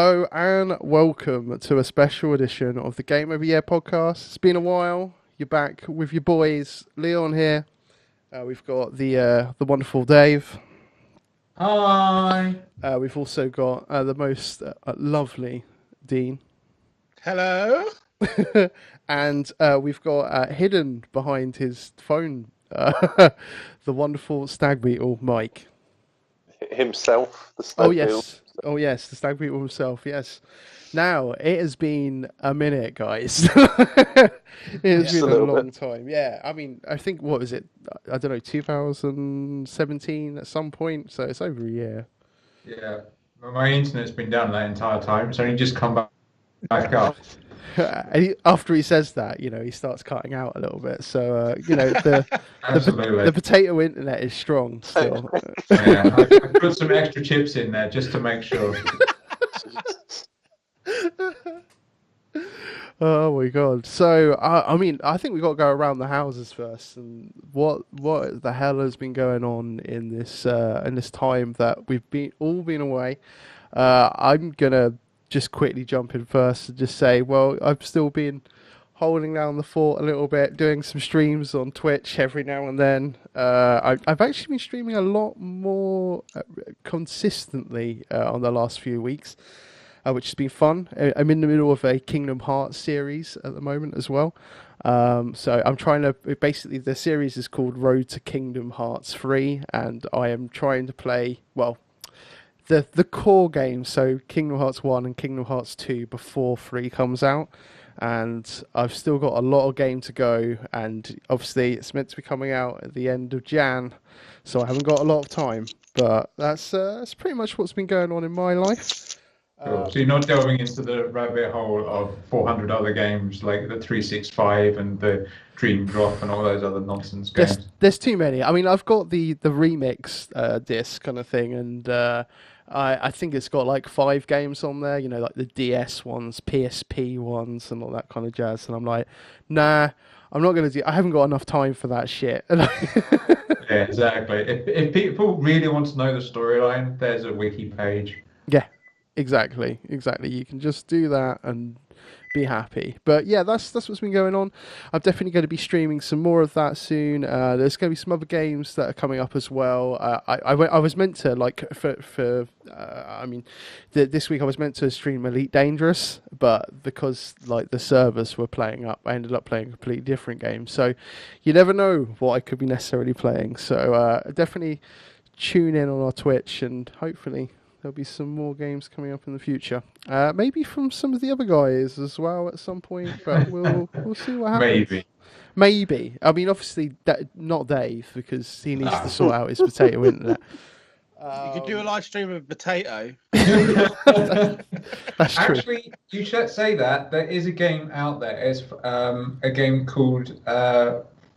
Hello and welcome to a special edition of the Game Over Year podcast. It's been a while. You're back with your boys, Leon here. We've got the wonderful Dave. Hi. We've also got the most lovely Dean. Hello. And we've got hidden behind his phone the wonderful stag beetle, Mike. Himself, the stag Oh beetle. yes, oh yes, the stag beetle himself. Yes. Now it has been a minute, guys. It has Just been a a little long bit. time. Yeah, I mean, I think what was it? I don't know, 2017 at some point. So it's over a year. Yeah, my internet's been down that entire time. It's only just come back up. After he says that, he starts cutting out a little bit. So the Absolutely. potato internet is strong still. Yeah, I put some extra chips in there just to make sure. Oh my god! So I mean, I think we got to go around the houses first. And what the hell has been going on in this time that we've been away? I'm gonna just quickly jump in first and just say, well, I've still been holding down the fort a little bit, doing some streams on Twitch every now and then. I've actually been streaming a lot more consistently on the last few weeks. Which has been fun. I'm in the middle of a Kingdom Hearts series at the moment as well. So I'm trying to, basically the series is called Road to Kingdom Hearts 3, and I am trying to play, well, the core games, so Kingdom Hearts 1 and Kingdom Hearts 2 before 3 comes out. And I've still got a lot of game to go, and obviously it's meant to be coming out at the end of Jan, so I haven't got a lot of time. But that's pretty much what's been going on in my life. Sure. So you're not delving into the rabbit hole of 400 other games like the 365 and the Dream Drop and all those other nonsense games. There's too many. I mean, I've got the remix disc kind of thing, and I think it's got like 5 games on there. Like the DS ones, PSP ones, and all that kind of jazz. And I'm like, nah, I'm not gonna do. I haven't got enough time for that shit. Yeah, exactly. If people really want to know the storyline, there's a wiki page. Yeah, exactly. You can just do that and be happy. But yeah, that's what's been going on. I'm definitely going to be streaming some more of that soon. There's going to be some other games that are coming up as well. I was meant to this week I was meant to stream Elite Dangerous, but because like the servers were playing up, I ended up playing a completely different game. So you never know what I could be necessarily playing. So definitely tune in on our Twitch, and hopefully there'll be some more games coming up in the future. Maybe from some of the other guys as well at some point, but we'll see what happens. Maybe. I mean, obviously, not Dave, because he needs to sort out his potato internet. You could do a live stream of potato. That's true. Actually, you should say that. There is a game out there. It's a game called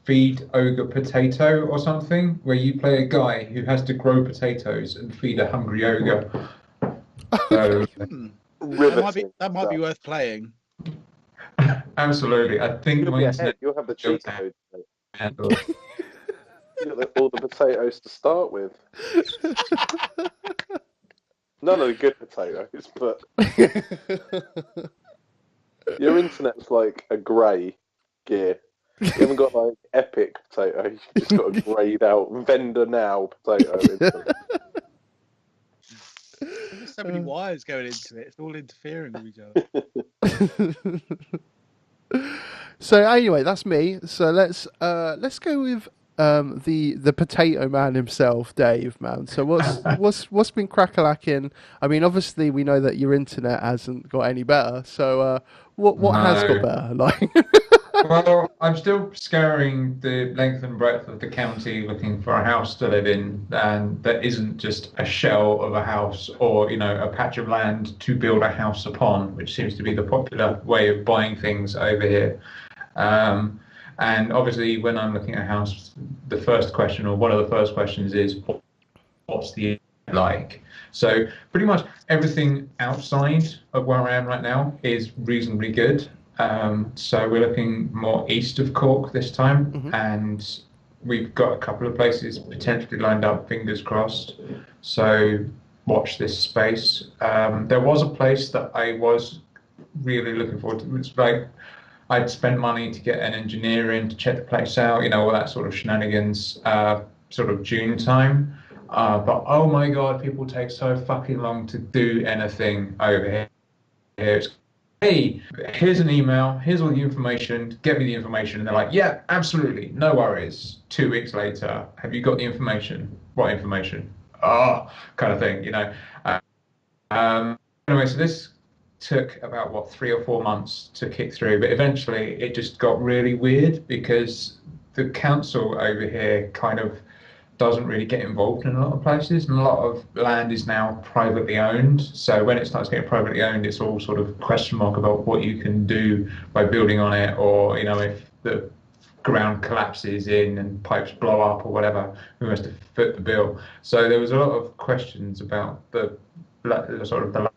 Feed Ogre Potato or something, where you play a guy who has to grow potatoes and feed a hungry ogre. So, That might be worth playing. absolutely. I think You'll have the cheat code. You've got all the potatoes to start with. None of the good potatoes, but your internet's like a grey gear. You haven't got like epic potato. You've just got a greyed out vendor now potato. There's so many wires going into it. It's all interfering with each other. So anyway, that's me. So let's go with the potato man himself, Dave, man. So what's been crack-a-lacking? I mean, obviously we know that your internet hasn't got any better. So what has got better? Like, well, I'm still scouring the length and breadth of the county looking for a house to live in, and that isn't just a shell of a house or a patch of land to build a house upon, which seems to be the popular way of buying things over here. And obviously, when I'm looking at a house, the first question, or one of the first questions, is what's the like? So pretty much everything outside of where I am right now is reasonably good. So we're looking more east of Cork this time, and we've got a couple of places potentially lined up, fingers crossed. So watch this space. There was a place that I was really looking forward to. It's like I'd spent money to get an engineer in to check the place out, all that sort of shenanigans, sort of June time. But oh my God, people take so fucking long to do anything over here. It's, hey, here's an email, here's all the information, get me the information. And they're like, yeah, absolutely, no worries. 2 weeks later, have you got the information? What information? Oh, kind of thing. Anyway, so this took about 3 or 4 months to kick through, but eventually it just got really weird because the council over here kind of doesn't really get involved in a lot of places, and a lot of land is now privately owned. So when it starts getting privately owned, it's all sort of question mark about what you can do by building on it, or if the ground collapses in and pipes blow up or whatever, who has to foot the bill. So there was a lot of questions about the sort of the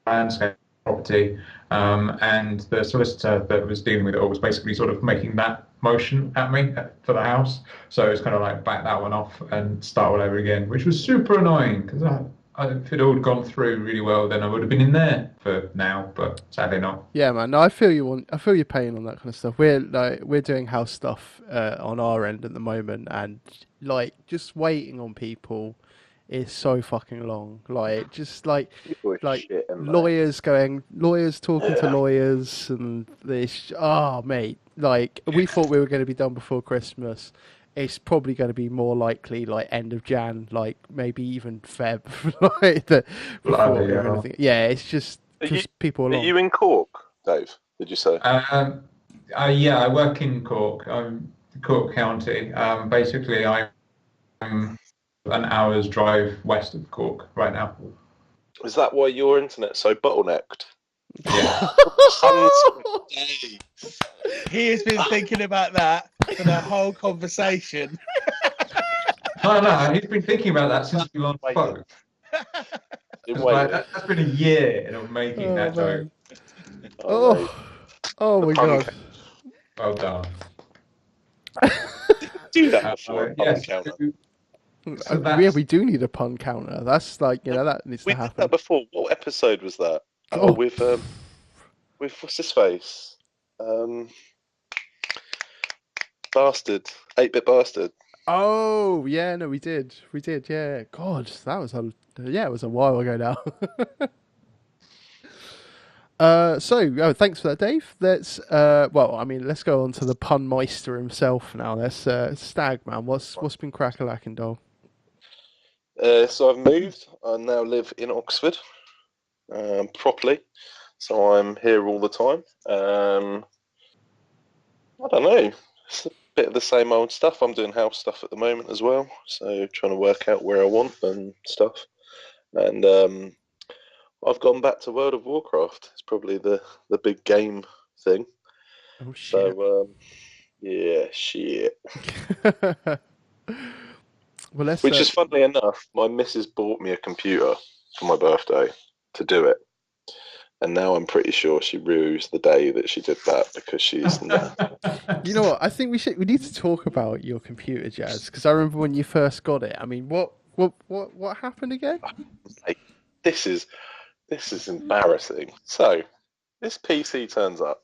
landscape property, and the solicitor that was dealing with it all was basically sort of making that motion at me for the house. So it's kind of like back that one off and start all over again, which was super annoying because if it all had gone through really well, then I would have been in there for now, but sadly not. Yeah, man. No, I feel your pain on that kind of stuff. We're doing house stuff on our end at the moment, and like just waiting on people is so fucking long. People are Like shit, and lawyers talking to Yeah. lawyers, and this. Oh, mate. Like we thought we were going to be done before Christmas. It's probably going to be more likely like end of Jan, like maybe even Feb, like before Bloody hell. anything. Yeah, it's just Are you, because people are are long. you in Cork, Dave? Did you say? Yeah, I work in Cork. I'm Cork County. Basically, I'm an hour's drive west of Cork right now. Is that why your internet's so bottlenecked? Yeah. Days. He has been thinking about that for the whole conversation. No, he's been thinking about that since we last Waiting. spoke. Been It's like, waiting. that's been a year in making Oh, that joke. man. Oh, mate. Oh The my pun God. Well done. Do that before a pun Yes. counter. So Yeah, that's, we do need a pun counter. That's like, that needs We to did happen. that before. What episode was that? Oh. With what's his face? Bastard, 8-bit bastard. Oh, yeah, no, we did. We did, yeah. God, that was it was a while ago now. Thanks for that, Dave. Let's let's go on to the pun meister himself now. Let's Stag man. What's been crack-a-lacking, doll? So I've moved. I now live in Oxford, properly. So I'm here all the time. I don't know. It's a bit of the same old stuff. I'm doing house stuff at the moment as well. So trying to work out where I want and stuff. And I've gone back to World of Warcraft. It's probably the big game thing. Oh shit. So yeah, shit. Well, let's. Which is funnily enough, my missus bought me a computer for my birthday to do it. And now I'm pretty sure she rues the day that she did that because she's You know what? I think we need to talk about your computer, Jazz, because I remember when you first got it. I mean, what happened again? like, this is embarrassing. So this PC turns up,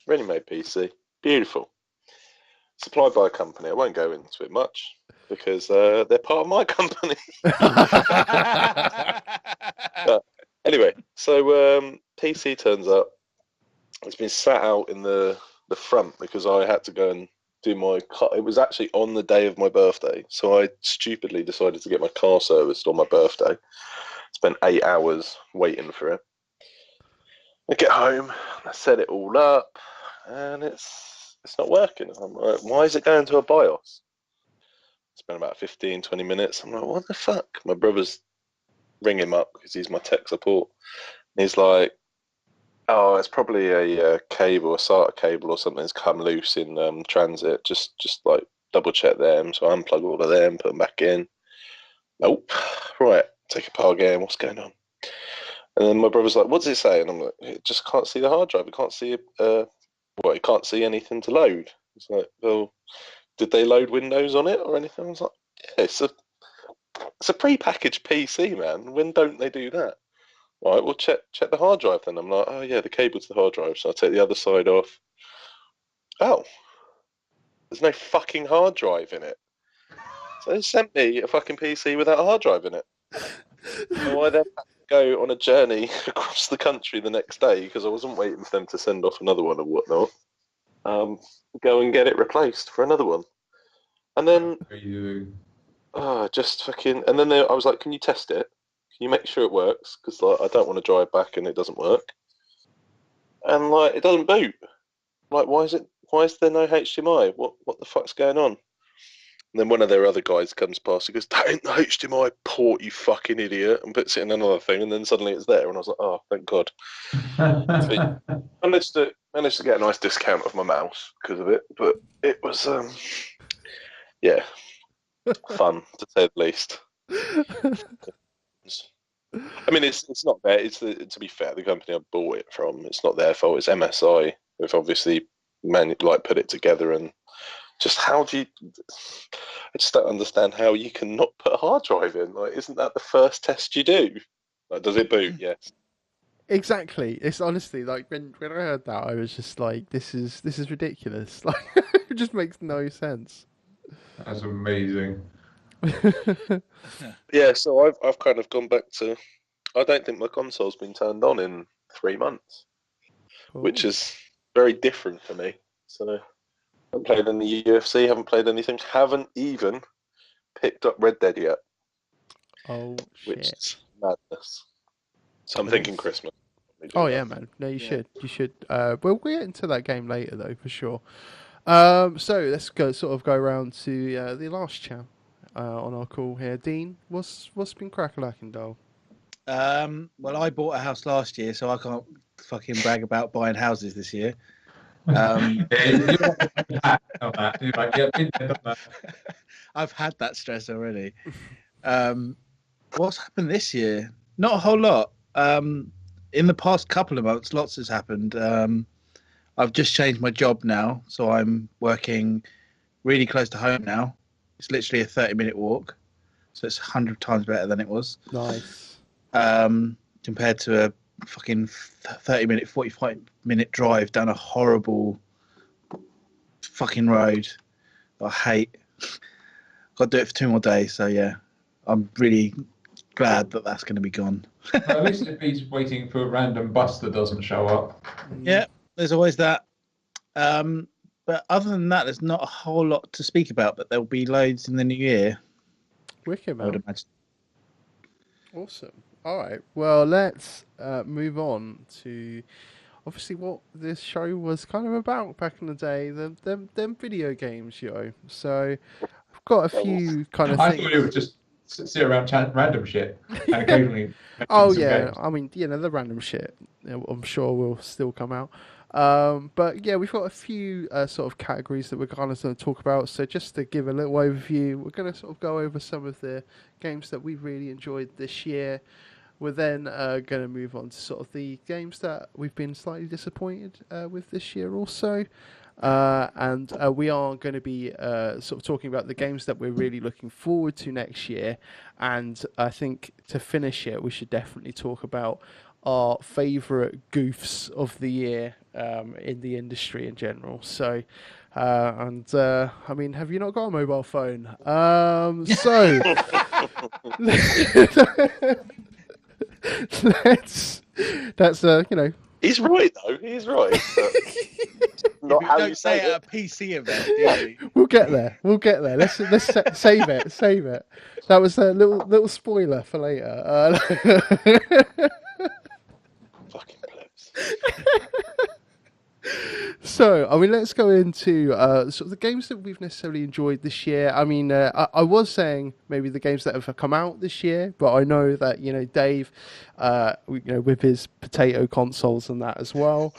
ready-made PC, beautiful, supplied by a company. I won't go into it much because they're part of my company. Anyway, so PC turns up. It's been sat out in the front because I had to go and do my car. It was actually on the day of my birthday, so I stupidly decided to get my car serviced on my birthday. Spent 8 hours waiting for it. I get home, I set it all up, and it's not working. I'm like, why is it going to a BIOS? Spent about 15, 20 minutes. I'm like, what the fuck? My brother's ring him up because he's my tech support. And he's like, oh, it's probably a cable, a SATA cable or something that's come loose in transit. Just like double check them. So I unplug all of them, put them back in. Nope. Right, take apart again. What's going on? And then my brother's like, what does it say? And I'm like, it just can't see the hard drive. It can't see it can't see anything to load. It's like, well, did they load Windows on it or anything? I was like, yeah, it's a It's a pre-packaged PC, man. When don't they do that? Right, well, check the hard drive then. I'm like, oh yeah, the cable to the hard drive. So I take the other side off. Oh, there's no fucking hard drive in it. So they sent me a fucking PC without a hard drive in it. So I then had to go on a journey across the country the next day because I wasn't waiting for them to send off another one or whatnot. Go and get it replaced for another one. And then, just fucking. And then I was like, can you test it? Can you make sure it works? Because like, I don't want to drive back and it doesn't work. And like, it doesn't boot. Like, why is there no HDMI? What the fuck's going on? And then one of their other guys comes past and goes, that ain't the HDMI port, you fucking idiot, and puts it in another thing, and then suddenly it's there, and I was like, oh, thank God. So managed to get a nice discount of my mouse because of it, but it was, fun, to say the least. I mean, it's not there. To be fair, the company I bought it from, it's not their fault. It's MSI who've obviously put it together, and just how do you? I just don't understand how you can not put a hard drive in. Like, isn't that the first test you do? Like, does it boot? Yes. Exactly. It's honestly like when I heard that, I was just like, this is ridiculous. Like, it just makes no sense. That's amazing. Yeah, so I've kind of gone back to. I don't think my console's been turned on in 3 months, which is very different for me. So. Haven't played any UFC, haven't played anything, haven't even picked up Red Dead yet. Oh, shit. Which is madness. So I'm thinking Christmas. Oh, yeah, man. No, you should. You should. We'll get into that game later, though, for sure. So let's go around to the last chat on our call here. Dean, what's been crack-a-lacking, doll? Well, I bought a house last year, so I can't fucking brag about buying houses this year. I've had that stress already. What's happened this year? Not a whole lot. In the past couple of months, lots has happened. I've just changed my job now, so I'm working really close to home now. It's literally a 30-minute walk, so it's 100 times better than it was. Nice. Compared to a fucking 30-minute, 45-minute drive down a horrible fucking road I hate. Got to do it for 2 more days, so yeah, I'm really glad that that's going to be gone. At least if he's waiting for a random bus that doesn't show up. Yeah, there's always that. But other than that, there's not a whole lot to speak about, but there'll be loads in the new year. Wicked, man. I would imagine. Awesome. All right. Well, let's move on to obviously what this show was kind of about back in the day. Them video games, yo. So I've got a few kind of I things. thought it would just sit around chat random shit and occasionally. Oh some yeah, games. I mean, the random shit, I'm sure will still come out. But yeah, we've got a few sort of categories that we're kind of going to talk about. So just to give a little overview, we're going to sort of go over some of the games that we've really enjoyed this year. We're then going to move on to sort of the games that we've been slightly disappointed with this year also. And we are going to be sort of talking about the games that we're really looking forward to next year. And I think to finish it, we should definitely talk about our favourite goofs of the year in the industry in general. So, I mean, have you not got a mobile phone? So, that's He's right though. He's right. Not You how don't you say say it it. at a PC event, do you? We'll get there. Let's save it. That was a little spoiler for later. Fucking plebs. So, I mean, let's go into sort of the games that we've necessarily enjoyed this year. I mean, I was saying maybe the games that have come out this year, but I know that Dave, with his potato consoles and that as well.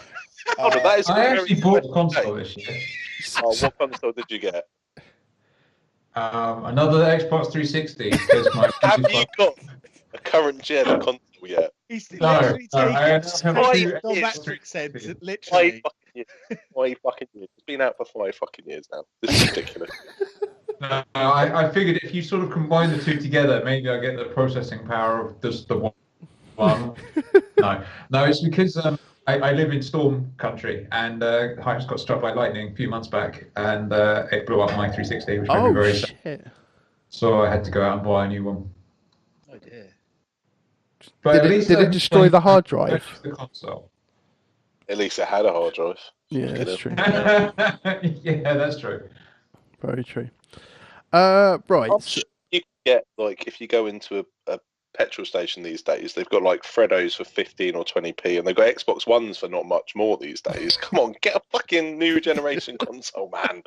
That is I actually bought a console this year. what console did you get? Another Xbox 360. Because my Have you got a current gen console yet? He's No, literally no, I taking have two non-metric sense, Five literally. fucking years. 5 fucking years. It's been out for 5 fucking years now. This is ridiculous. No, I figured if you sort of combine the two together, maybe I get the processing power of just the one. No, no, it's because I live in storm country, and I just got struck by lightning a few months back, and it blew up my 360, which made me Oh very sad. shit! So I had to go out and buy a new one. Oh dear. But Did at it least did it destroy the hard I drive? purchased the console. At least it had a hard drive. Yeah, Fucking that's hell. true. Yeah, that's true. Very true. Right. I'm sure you can get, like, if you go into a petrol station these days, they've got like Freddos for 15 or 20p, and they've got Xbox Ones for not much more these days. Come on, get a fucking new generation console, man.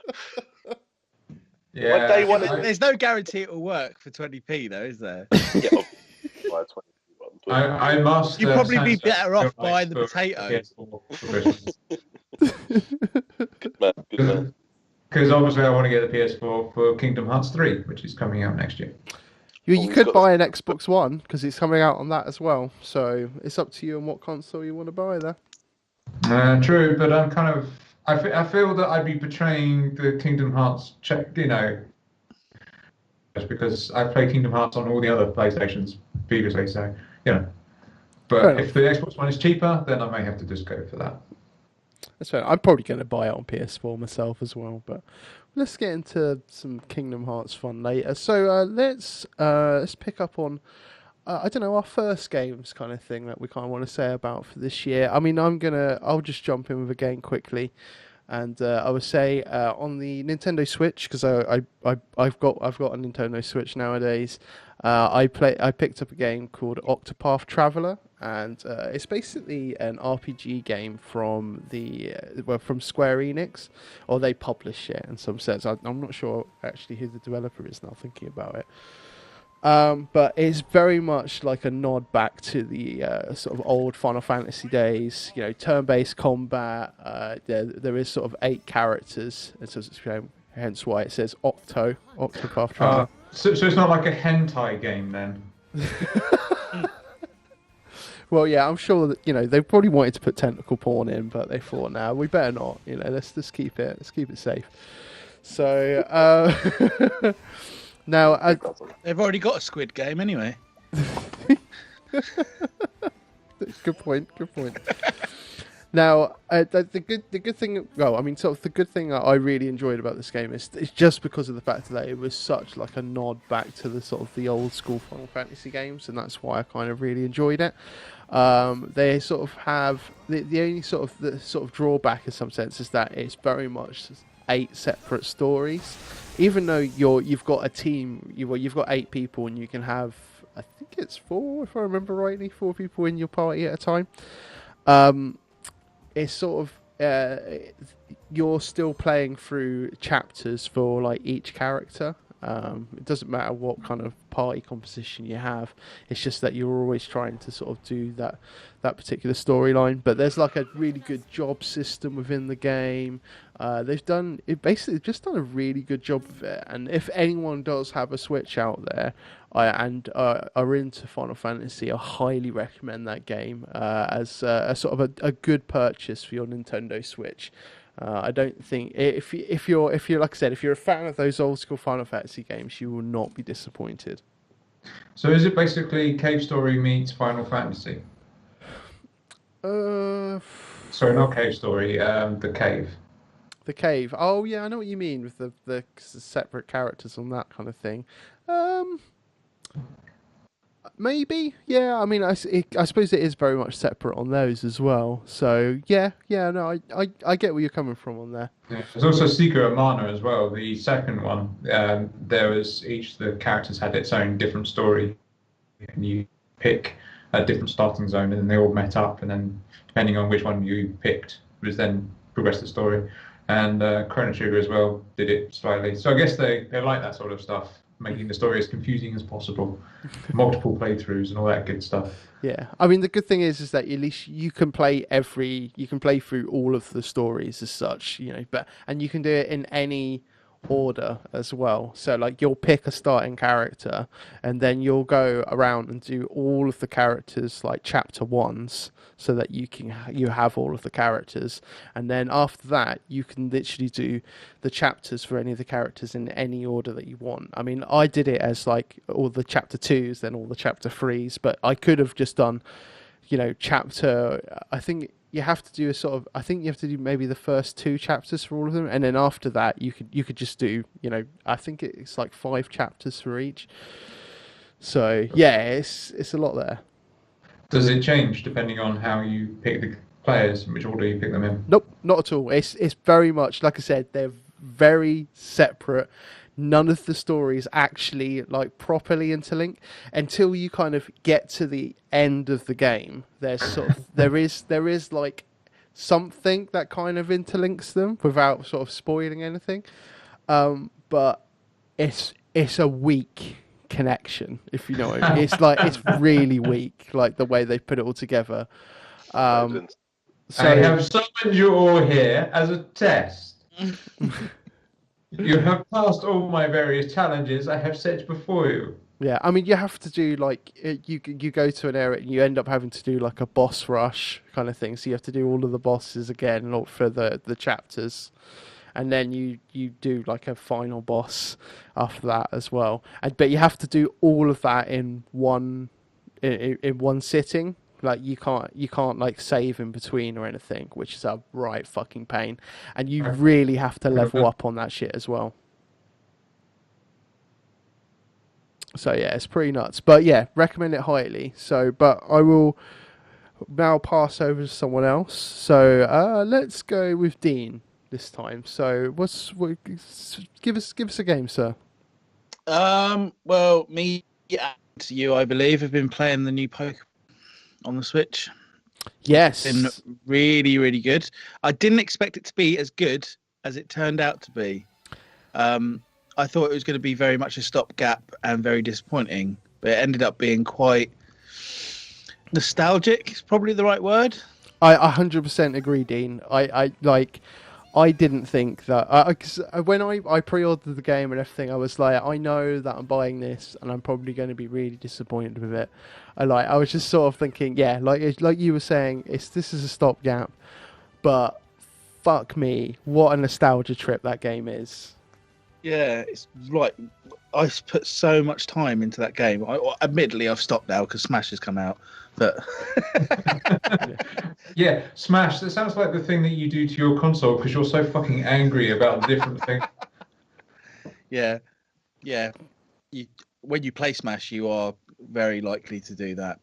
Yeah, day one- There's no guarantee it will work for 20p though, is there? Yeah, buy a 20p one, but I must. You'd probably be Samsung better off feel like buying the for potatoes. PS4 for Christmas. good man, good man. Because obviously I want to get the PS4 for Kingdom Hearts 3, which is coming out next year. You Well, we've could got buy an the- Xbox One because it's coming out on that as well. So it's up to you on what console you want to buy there. True, but I'm kind of. I feel that I'd be betraying the Kingdom Hearts check, just because I've played Kingdom Hearts on all the other PlayStations previously, so, Fair But enough. if the Xbox One is cheaper, then I may have to just go for that. That's fair. I'm probably going to buy it on PS4 myself as well. But let's get into some Kingdom Hearts fun later. So let's pick up on I don't know, our first games kind of thing that we kind of want to say about for this year. I mean, I'll just jump in with a game quickly, and I would say on the Nintendo Switch, because I've got a Nintendo Switch nowadays. I picked up a game called Octopath Traveler, and it's basically an RPG game from from Square Enix, or they publish it in some sense. I'm not sure actually who the developer is now. Thinking about it. But it's very much like a nod back to the sort of old Final Fantasy days. Turn-based combat. There is sort of 8 characters, and so hence why it says Octopath Traveler. So it's not like a hentai game then? Well, yeah, I'm sure that they probably wanted to put tentacle porn in, but they thought, now we better not. Let's just keep it safe. So. Now, They've already got a Squid Game anyway. Good point. Now, the good thing, well, I mean, sort of the good thing that I really enjoyed about this game is just because of the fact that it was such like a nod back to the sort of the old school Final Fantasy games, and that's why I kind of really enjoyed it. They sort of have the only sort of drawback in some sense is that it's very much 8 separate stories. Even though you've got a team, you've got 8 people, and you can have, I think it's 4, if I remember rightly, 4 people in your party at a time. It's sort of you're still playing through chapters for like each character. It doesn't matter what kind of party composition you have. It's just that you're always trying to sort of do that particular storyline. But there's like a really good job system within the game. They've done a really good job of it. And if anyone does have a Switch out there and are into Final Fantasy, I highly recommend that game as a sort of a good purchase for your Nintendo Switch. I don't think if you're like I said, if you're a fan of those old school Final Fantasy games, you will not be disappointed. So is it basically Cave Story meets Final Fantasy? Sorry, not Cave Story. The Cave. The Cave. Oh yeah, I know what you mean with the separate characters on that kind of thing. Maybe, yeah. I mean, I suppose it is very much separate on those as well. So yeah. No, I get where you're coming from on there. Yeah. There's also Secret of Mana as well. The second one, each the characters had its own different story, and you pick a different starting zone, and then they all met up, and then depending on which one you picked, was then progress the story. And Chrono Trigger as well did it slightly. So I guess they like that sort of stuff, making the story as confusing as possible, multiple playthroughs and all that good stuff. Yeah, I mean the good thing is that at least you can play through all of the stories as such, but and you can do it in any order as well. So like you'll pick a starting character and then you'll go around and do all of the characters like chapter ones so that you have all of the characters, and then after that you can literally do the chapters for any of the characters in any order that you want. I mean, I did it as like all the chapter 2s then all the chapter 3s, but I could have just done, chapter. I think you have to do a sort of. I think you have to do maybe the first 2 chapters for all of them, and then after that, you could just do. I think it's like 5 chapters for each. So yeah, it's a lot there. Does it change depending on how you pick the players, in which order you pick them in? Nope, not at all. It's very much like I said. They're very separate. None of the stories actually like properly interlink until you kind of get to the end of the game. There's sort of there is like something that kind of interlinks them without sort of spoiling anything. But it's a weak connection, if you know what I mean. It's really weak, like the way they put it all together. So I have summoned you all here as a test. You have passed all my various challenges I have set before you. yeah, I mean, you have to do like you go to an area and you end up having to do like a boss rush kind of thing. So you have to do all of the bosses again for the chapters, and then you do like a final boss after that as well. But you have to do all of that in one sitting. Like you can't like save in between or anything, which is a right fucking pain. And you really have to level up on that shit as well. So yeah, it's pretty nuts. But yeah, recommend it highly. So, but I will now pass over to someone else. So let's go with Dean this time. So give us a game, sir. Well, me and you, I believe, have been playing the new Pokemon on the Switch. Yes. It's been really, really good. I didn't expect it to be as good as it turned out to be. I thought it was going to be very much a stopgap and very disappointing, but it ended up being quite nostalgic. Is probably the right word. I 100% agree, Dean. I didn't think that cause when I pre-ordered the game and everything, I was like, I know that I'm buying this and I'm probably going to be really disappointed with it. I was just sort of thinking, yeah, like you were saying, this is a stopgap, but fuck me, what a nostalgia trip that game is. Yeah, it's like I put so much time into that game. Admittedly, I've stopped now because Smash has come out. But yeah, Smash. That sounds like the thing that you do to your console because you're so fucking angry about the different things. Yeah. When you play Smash, you are very likely to do that.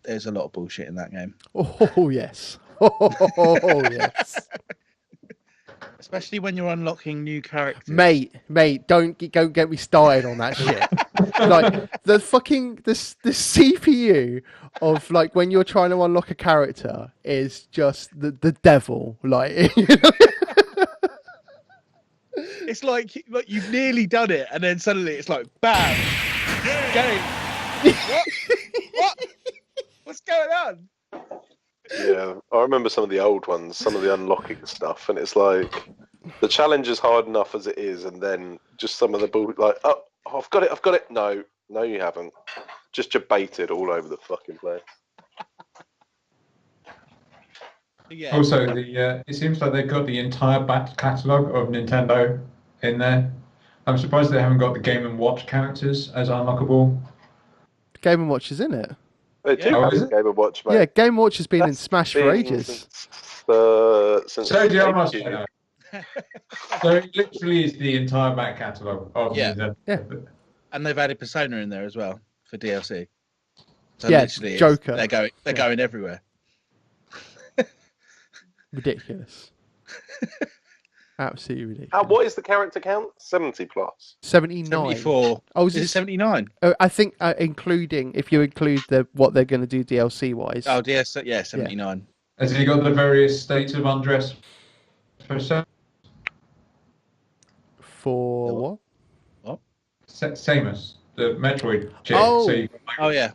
There's a lot of bullshit in that game. Oh yes. Oh yes. Especially when you're unlocking new characters. Mate, don't get me started on that shit. Like the CPU of like when you're trying to unlock a character is just the devil. Like it's like you've nearly done it, and then suddenly it's like bam, game. What? What's going on? Yeah, I remember some of the old ones, some of the unlocking stuff, and it's like the challenge is hard enough as it is, and then just some of the like, oh, I've got it. No, you haven't. Just baited all over the fucking place. Yeah. Also, it seems like they've got the entire back catalogue of Nintendo in there. I'm surprised they haven't got the Game & Watch characters as unlockable. Game & Watch is in it. They do have a Game & Watch, mate. Yeah, Game & Watch has been in Smash for ages. Since So do I. So it literally is the entire back catalogue of Nintendo. Yeah. And they've added Persona in there as well for DLC. So yeah, literally Joker. They're going everywhere. Ridiculous. Absolutely ridiculous. What is the character count? 70 plus. 79. 74. Oh, is it 79? I think including if you include what they're going to do DLC wise. Oh, DS, yeah, 79. Has he got the various states of undress Persona? For what? Samus, the Metroid chick. Oh. So you can,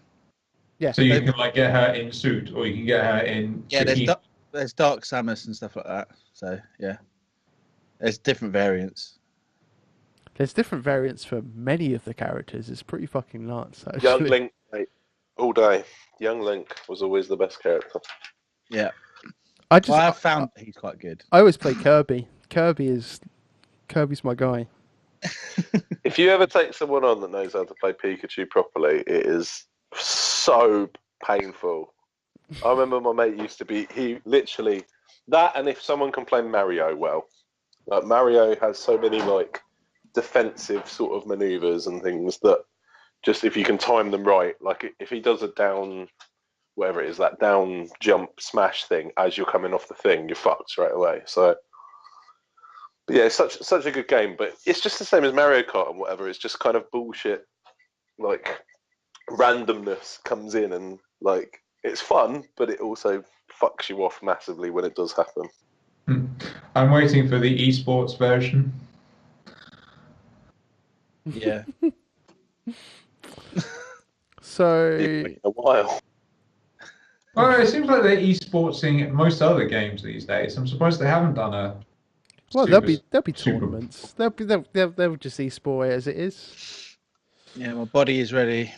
yeah. So you can like get her in suit, or you can get her in. Yeah, there's Dark Samus and stuff like that. So yeah, there's different variants. There's different variants for many of the characters. It's pretty fucking nuts, Young actually. Link, mate, all day. Young Link was always the best character. Yeah. I just, Well, I've found he's quite good. I always play Kirby. Kirby's my guy. If you ever take someone on that knows how to play Pikachu properly, it is so painful. I remember my mate used to be, he literally, that and if someone can play Mario well. Like Mario has so many like defensive sort of maneuvers and things that just if you can time them right, like if he does a down, whatever it is, that down jump smash thing as you're coming off the thing, you're fucked straight away. So, but yeah, it's such a good game, but it's just the same as Mario Kart and whatever. It's just kind of bullshit, like randomness comes in and like it's fun, but it also fucks you off massively when it does happen. I'm waiting for the esports version. Yeah. So A while. Well, it seems like they're esportsing most other games these days. I'm surprised they haven't done a. well, there'll be super- tournaments. They'll just esport it as it is. Yeah, my body is ready.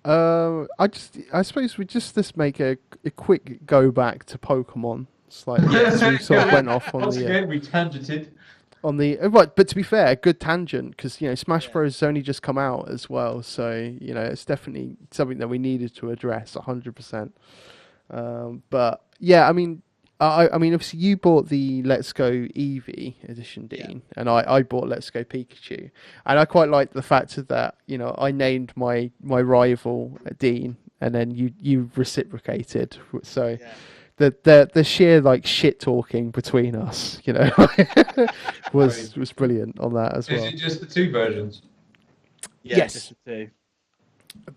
I suppose let's make a quick go back to Pokemon. It's like we sort of went off on Once the again, we tangented. right. But to be fair, good tangent because Smash Bros has only just come out as well, so it's definitely something that we needed to address 100%. But yeah, I mean, obviously you bought the Let's Go Eevee edition, Dean, and I bought Let's Go Pikachu, and I quite liked the fact that I named my rival Dean, and then you reciprocated. So the sheer like shit talking between us, was brilliant on that as well. Is it just the two versions? Yeah, Yes. just the two.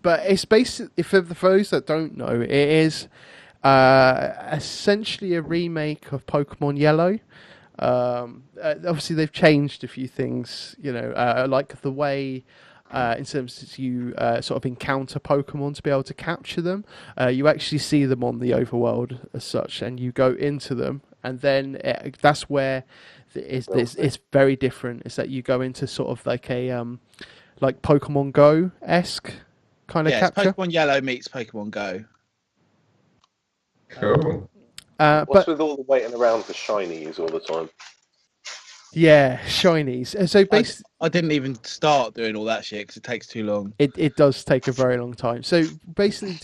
But it's basically, for those that don't know, it is essentially a remake of Pokemon Yellow. Obviously, they've changed a few things, like the way, in terms of you sort of encounter Pokemon to be able to capture them. You actually see them on the overworld as such, and you go into them, and then that's where it's very different. Is that you go into sort of like a like Pokemon Go-esque kind of Yeah, capture. Pokemon Yellow meets Pokemon Go. Cool. What's But with all the waiting around for shinies all the time? yeah, shinies. So basically, I didn't even start doing all that shit because it takes too long. it does take a very long time. So basically,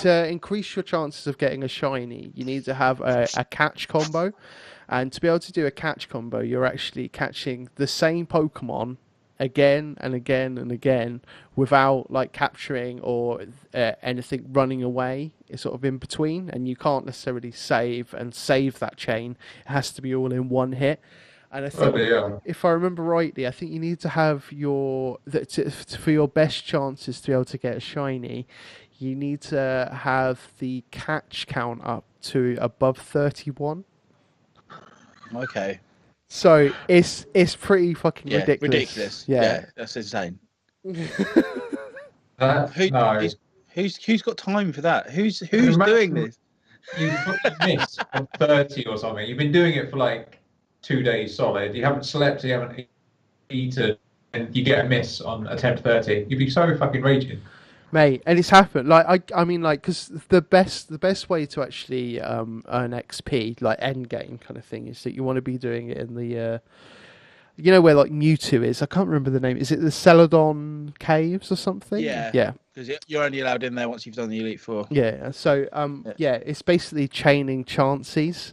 to increase your chances of getting a shiny, you need to have a catch combo, and to be able to do a catch combo, you're actually catching the same Pokemon again and again and again without like capturing or anything running away. It's sort of in between, and you can't necessarily save that chain. It has to be all in one hit. And I think, if I remember rightly, I think you need to have for your best chances to be able to get a shiny, you need to have the catch count up to above 31. Okay. So it's pretty fucking ridiculous. Yeah, that's insane. No. Who's got time for that? Who's Imagine- doing this? You miss on 30 or something. You've been doing it for like 2 days solid. You haven't slept, you haven't eaten, and you get a miss on attempt 30. You'd be so fucking raging. Mate, and it's happened. Like I mean, like, because the best way to actually earn XP, like end game kind of thing, is that you want to be doing it in the where like Mewtwo is. I can't remember the name. Is it the Celadon Caves or something? Yeah. Because you're only allowed in there once you've done the Elite Four. Yeah. So it's basically chaining chances,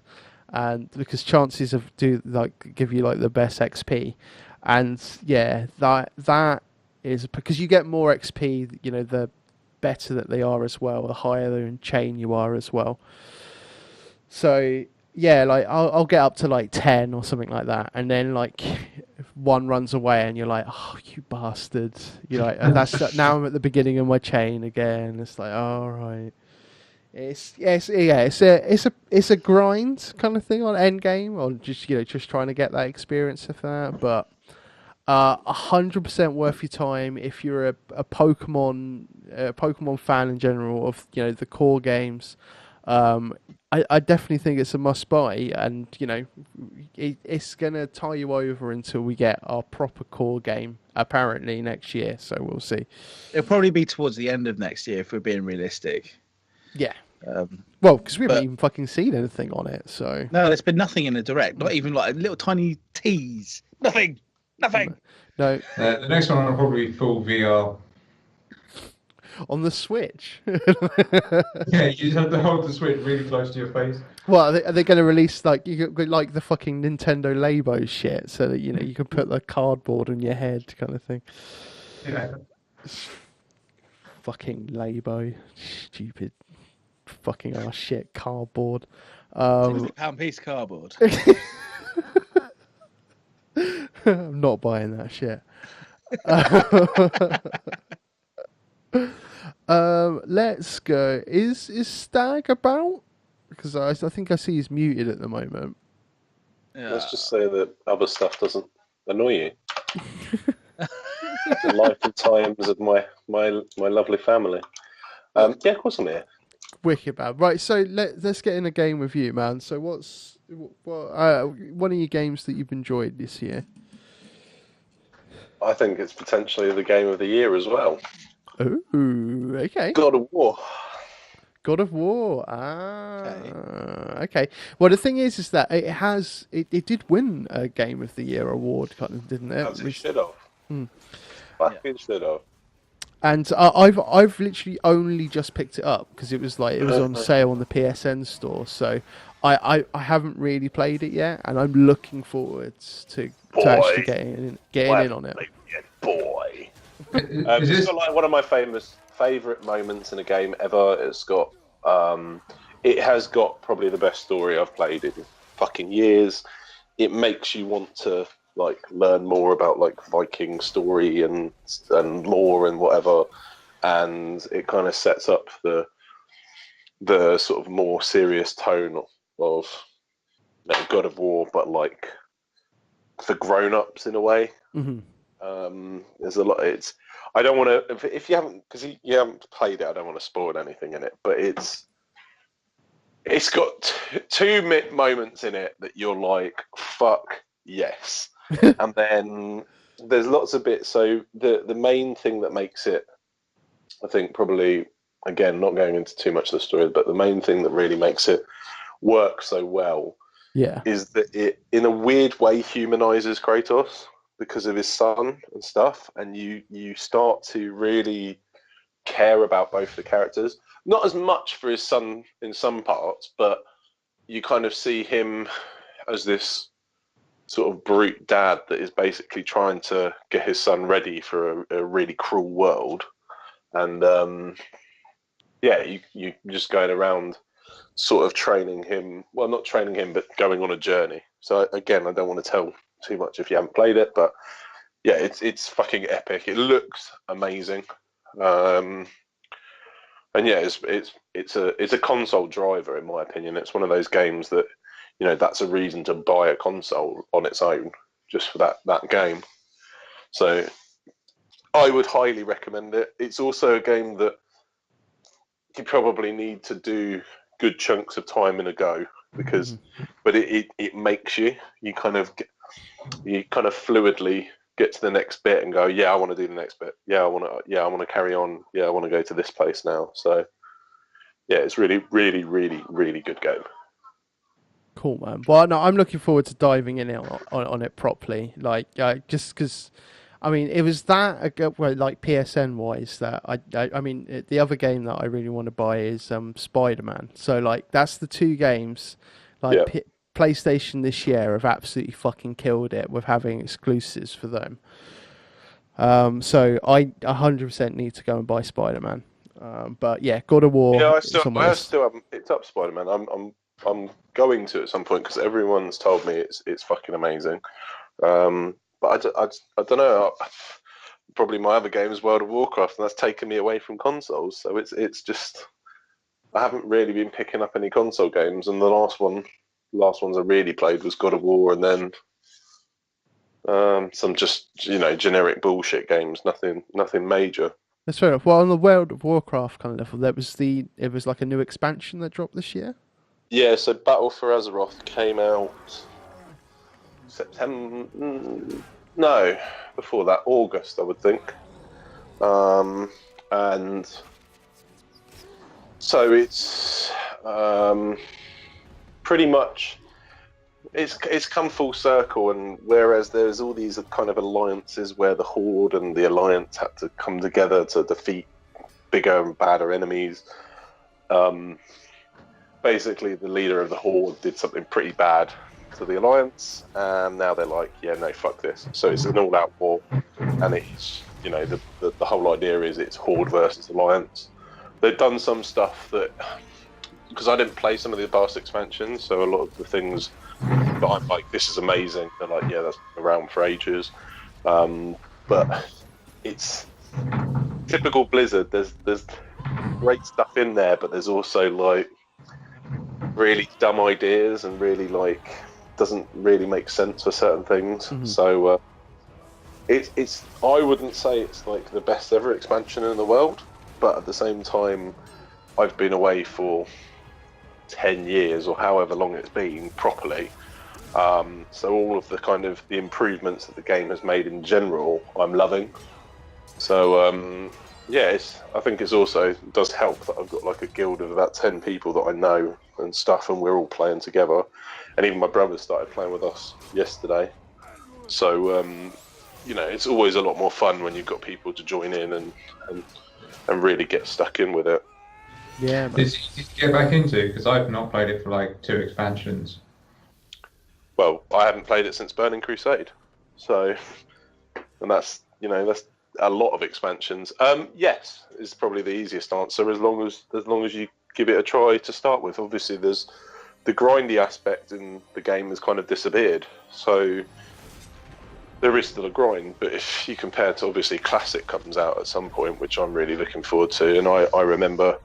and because chances do like give you like the best XP, and that is because you get more XP. The better that they are as well, the higher in chain you are as well. So yeah, like I'll get up to like 10 or something like that, and then like if one runs away, and you're like, oh, you bastard! You're like, and that's now I'm at the beginning of my chain again. It's like, all right. It's a grind kind of thing on end game, or just trying to get that experience of that, but 100% worth your time if you're a Pokemon fan in general of the core games. I definitely think it's a must buy, and it's gonna tie you over until we get our proper core game apparently next year. So we'll see. It'll probably be towards the end of next year if we're being realistic. Yeah. Um, Well, because we haven't but even fucking seen anything on it, so no, there's been nothing in the direct. Not even like a little tiny tease. Nothing. Nothing. no. The next one will probably be full VR. On the Switch. Yeah, you just have to hold the Switch really close to your face. Well, are they going to release like like the fucking Nintendo Labo shit, so that you can put the cardboard on your head, kind of thing. Yeah. Fucking Labo, stupid, fucking ass shit, cardboard. £60 piece of cardboard. I'm not buying that shit. Let's go. Is Stag about? Because I think I see he's muted at the moment. Yeah. Let's just say that other stuff doesn't annoy you. The life and times of my lovely family. Yeah, of course I'm here. Wicked, man. Right, so let's get in a game with you, man. So what's one of your games that you've enjoyed this year? I think it's potentially the game of the year as well. Ooh, okay. God of War. God of War. Okay. Well, the thing is that it did win a Game of the Year award, kind of, didn't it? As it should have. Fucking should have. And I've literally only just picked it up because it was on sale on the PSN store. So I haven't really played it yet, and I'm looking forward to actually getting in on it. Boy. Is It's this, got like one of my favourite moments in a game ever. It has got probably the best story I've played in fucking years. It makes you want to like learn more about like Viking story and lore and whatever, and it kind of sets up the sort of more serious tone of God of War, but like for grown-ups in a way. Mm-hmm. There's a lot. I don't want to. If you haven't, because you haven't played it, I don't want to spoil anything in it. But it's got two moments in it that you're like, fuck yes, and then there's lots of bits. So the main thing that makes it, I think, probably again not going into too much of the story, but the main thing that really makes it work so well, is that it in a weird way humanizes Kratos because of his son and stuff, and you start to really care about both the characters. Not as much for his son in some parts, but you kind of see him as this sort of brute dad that is basically trying to get his son ready for a really cruel world. And you just going around sort of training him. Well, not training him, but going on a journey. So again, I don't want to tell too much if you haven't played it, but yeah, it's fucking epic. It looks amazing, and yeah, it's a console driver in my opinion. It's one of those games that that's a reason to buy a console on its own just for that game. So I would highly recommend it. It's also a game that you probably need to do good chunks of time in a go but it makes you kind of fluidly get to the next bit and go, yeah, I want to do the next bit. I want to carry on. Yeah, I want to go to this place now. So yeah, it's really, really, really, really good game. Cool, man. Well, no, I'm looking forward to diving in on it properly. Like, just because, I mean, it was that like PSN wise that I mean the other game that I really want to buy is Spider-Man. So like that's the two games, like PlayStation this year have absolutely fucking killed it with having exclusives for them. So I 100% need to go and buy Spider-Man. But yeah, God of War. Yeah, I still haven't picked up Spider-Man. I'm going to at some point because everyone's told me it's fucking amazing. But I don't know. Probably my other game is World of Warcraft, and that's taken me away from consoles. So it's just I haven't really been picking up any console games, and the last ones I really played was God of War, and then some just generic bullshit games. Nothing major. That's fair enough. Well, on the World of Warcraft kind of level, it was like a new expansion that dropped this year. Yeah, so Battle for Azeroth came out September. No, before that, August, I would think. And so it's pretty much it's come full circle, and whereas there's all these kind of alliances where the Horde and the Alliance had to come together to defeat bigger and badder enemies. Basically, the leader of the Horde did something pretty bad to the Alliance, and now they're like, yeah, no, fuck this. So it's an all-out war, and it's, you know, the whole idea is it's Horde versus Alliance. They've done some stuff that, because I didn't play some of the past expansions, so a lot of the things that I'm like, this is amazing, they're like, yeah, that's been around for ages. But it's typical Blizzard. There's great stuff in there, but there's also like really dumb ideas and really like doesn't really make sense for certain things. Mhm. So it's I wouldn't say it's like the best ever expansion in the world, but at the same time, I've been away for 10 years or however long it's been properly. So all of the kind of the improvements that the game has made in general, I'm loving. So yeah, I think it's also it does help that I've got like a guild of about 10 people that I know and stuff, and we're all playing together. And even my brother started playing with us yesterday. So you know, it's always a lot more fun when you've got people to join in and really get stuck in with it. Yeah, man. Is it easy to get back into? Because I've not played it for like 2 expansions. Well, I haven't played it since Burning Crusade, so and that's, you know, that's a lot of expansions. Yes, is probably the easiest answer as long as you give it a try to start with. Obviously, there's the grindy aspect in the game has kind of disappeared, so there is still a grind. But if you compare to, obviously, Classic comes out at some point, which I'm really looking forward to, and I remember,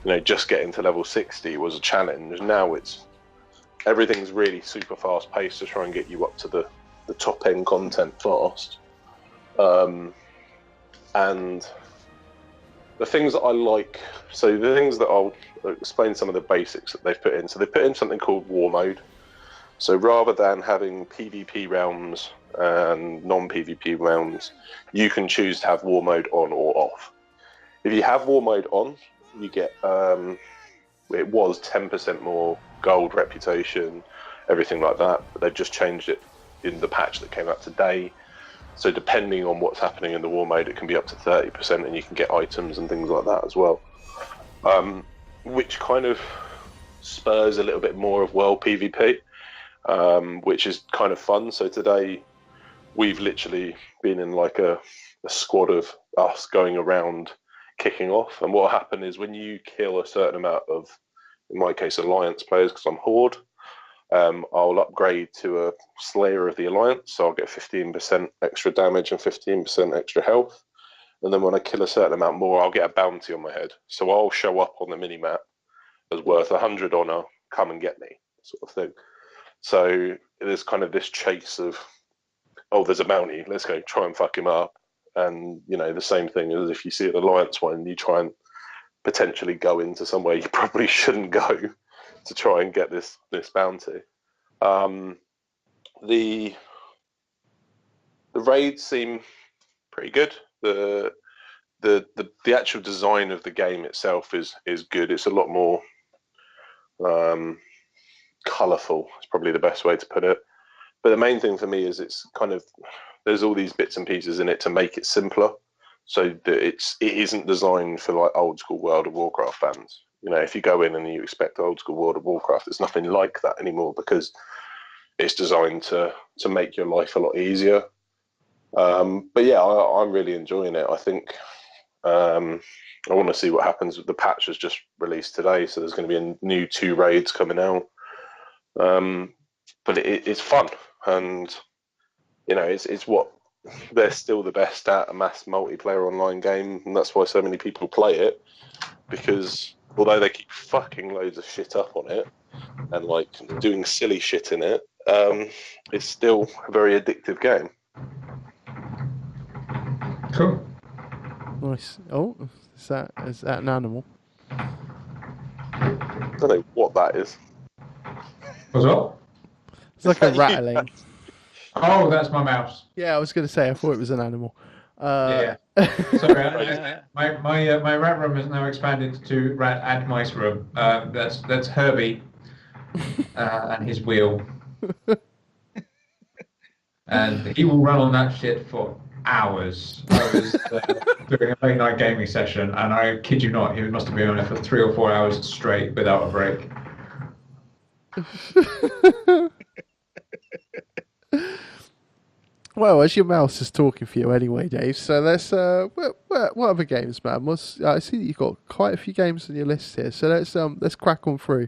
you know, just getting to level 60 was a challenge. Now everything's really super fast paced to try and get you up to the top end content fast. And the things that I like, so the things that I'll explain some of the basics that they've put in. So they put in something called War Mode. So rather than having PvP realms and non-PvP realms, you can choose to have War Mode on or off. If you have War Mode on, you get, it was 10% more gold, reputation, everything like that, but they've just changed it in the patch that came out today. So depending on what's happening in the war mode, it can be up to 30%, and you can get items and things like that as well. Which kind of spurs a little bit more of world PvP, which is kind of fun. So today, we've literally been in like a squad of us going around kicking off. And what will happen is when you kill a certain amount of, in my case, Alliance players, because I'm Horde, I'll upgrade to a Slayer of the Alliance, so I'll get 15% extra damage and 15% extra health. And then when I kill a certain amount more, I'll get a bounty on my head. So I'll show up on the minimap as worth 100 honor, come and get me, sort of thing. So there's kind of this chase of, oh, there's a bounty, let's go try and fuck him up. And, you know, the same thing as if you see an Alliance one, you try and potentially go into somewhere you probably shouldn't go to try and get this bounty. The raids seem pretty good. The actual design of the game itself is good. It's a lot more colourful. It's probably the best way to put it. But the main thing for me is it's kind of, there's all these bits and pieces in it to make it simpler, so that it isn't designed for like old school World of Warcraft fans. You know, if you go in and you expect old school World of Warcraft, it's nothing like that anymore, because it's designed to make your life a lot easier. But yeah, I'm really enjoying it. I think I want to see what happens. The patch was just released today, so there's going to be a new 2 raids coming out. But it's fun, and you know, it's what they're still the best at, a mass multiplayer online game, and that's why so many people play it. Because although they keep fucking loads of shit up on it and like doing silly shit in it, it's still a very addictive game. Cool. Nice. Oh, is that an animal? I don't know what that is. Was what? It's like a rattling. Oh, that's my mouse. Yeah, I was going to say, I thought it was an animal. Yeah. Sorry, my rat room has now expanded to rat and mice room. That's Herbie and his wheel, and he will run on that shit for hours. I was doing a late night gaming session, and I kid you not, he must have been on it for 3 or 4 hours straight without a break. Well, as your mouse is talking for you anyway, Dave. So let's what other games, man? I see that you've got quite a few games on your list here. So let's crack on through.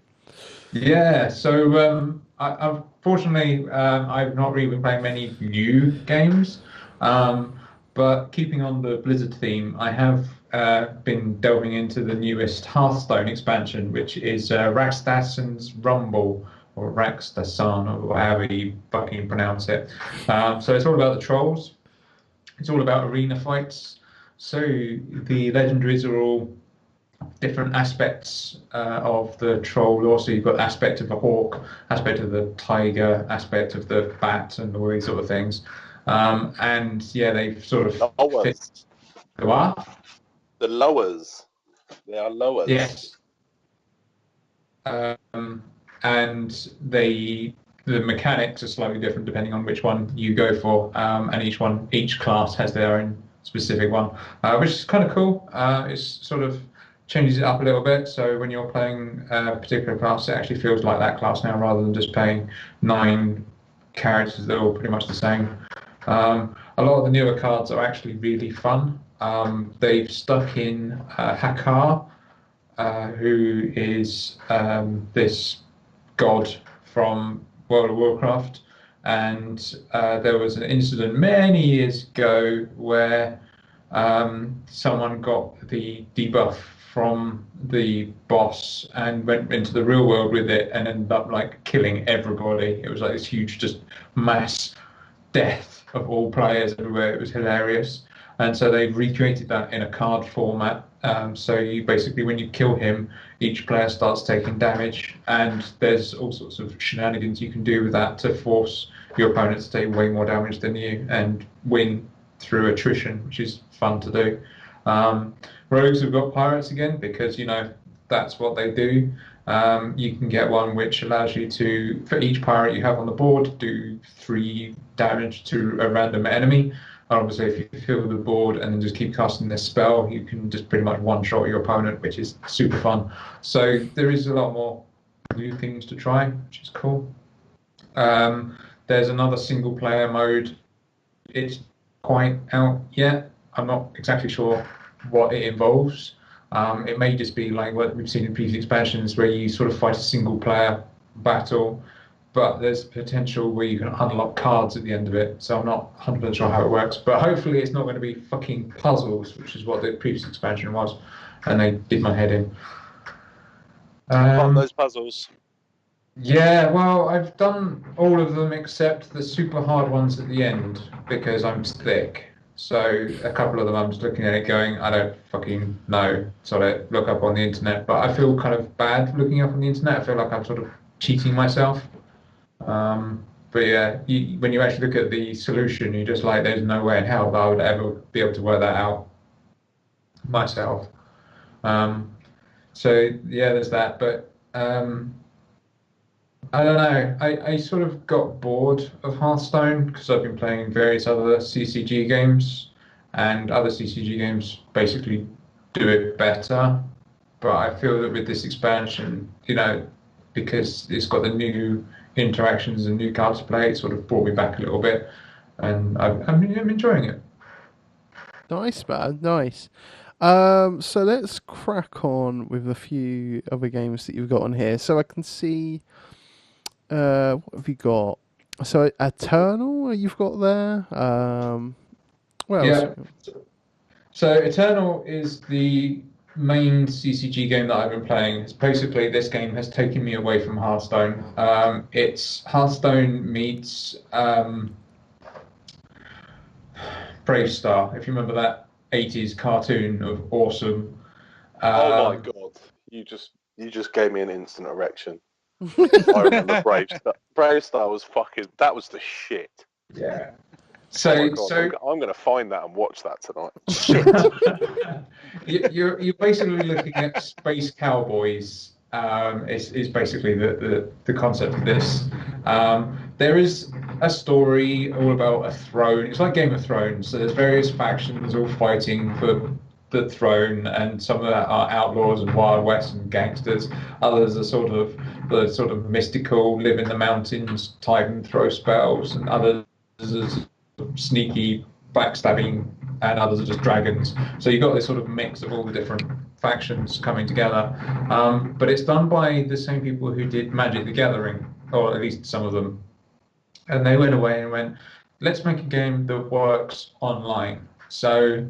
Yeah, so unfortunately, I've not really been playing many new games, um, but keeping on the Blizzard theme, I have been delving into the newest Hearthstone expansion, which is Rakstasan's Rumble, or Rakstasan, or however you fucking pronounce it. So it's all about the trolls. It's all about arena fights. So the legendaries are all different aspects of the troll lore. So you've got aspect of the hawk, aspect of the tiger, aspect of the bat, and all these sort of things. And yeah, they've sort of fit Lowers. the what? The lowers. They are lowers. Yes. And the mechanics are slightly different depending on which one you go for, and each class has their own specific one, which is kind of cool. It's sort of changes it up a little bit. So when you're playing a particular class, it actually feels like that class now, rather than just playing 9 characters that are all pretty much the same. A lot of the newer cards are actually really fun. They've stuck in Hakar, who is this god from World of Warcraft. And there was an incident many years ago where someone got the debuff from the boss and went into the real world with it and ended up like killing everybody. It was like this huge just mass death of all players everywhere. It was hilarious. And so they recreated that in a card format. So you basically, when you kill him, each player starts taking damage, and there's all sorts of shenanigans you can do with that to force your opponent to take way more damage than you and win through attrition, which is fun to do. Rogues have got pirates again because that's what they do. You can get one which allows you to, for each pirate you have on the board, do 3 damage to a random enemy. And obviously, if you fill the board and then just keep casting this spell, you can just pretty much one-shot your opponent, which is super fun. So there is a lot more new things to try, which is cool. There's another single-player mode. It's quite out yet. I'm not exactly sure what it involves. It may just be like what we've seen in previous expansions, where you sort of fight a single-player battle, but there's potential where you can unlock cards at the end of it. So I'm not 100% sure how it works, but hopefully it's not going to be fucking puzzles, which is what the previous expansion was, and they did my head in. Those puzzles. Yeah, well, I've done all of them except the super hard ones at the end because I'm thick. So a couple of them I'm just looking at it going, I don't fucking know. So I look up on the internet, but I feel kind of bad looking up on the internet. I feel like I'm sort of cheating myself. But yeah, when you actually look at the solution, you're just like, there's no way in hell that I would ever be able to work that out myself. So yeah, there's that. But I don't know. I sort of got bored of Hearthstone because I've been playing various other CCG games, and other CCG games basically do it better. But I feel that with this expansion, because it's got the new interactions and new cards to play, it sort of brought me back a little bit, and I'm enjoying it. Nice, man. Nice. So let's crack on with a few other games that you've got on here. So I can see, what have you got? So Eternal, you've got there. What else? Yeah. So Eternal is the main CCG game that I've been playing. It's basically, this game has taken me away from Hearthstone. It's Hearthstone meets Brave Star, if you remember that 80s cartoon of awesome. Oh my god! You just gave me an instant erection. I remember Brave Star was fucking. That was the shit. Yeah. Oh my So, god, so I'm going to find that and watch that tonight. Shit. you're basically looking at space cowboys. Is basically the concept of this. There is a story all about a throne. It's like Game of Thrones. So there's various factions all fighting for the throne, and some of that are outlaws and Wild West and gangsters. Others are the sort of mystical, live in the mountains type and throw spells, and others are sneaky, backstabbing, and others are just dragons. So you've got this sort of mix of all the different factions coming together. But it's done by the same people who did Magic the Gathering, or at least some of them. And they went away and went, let's make a game that works online. So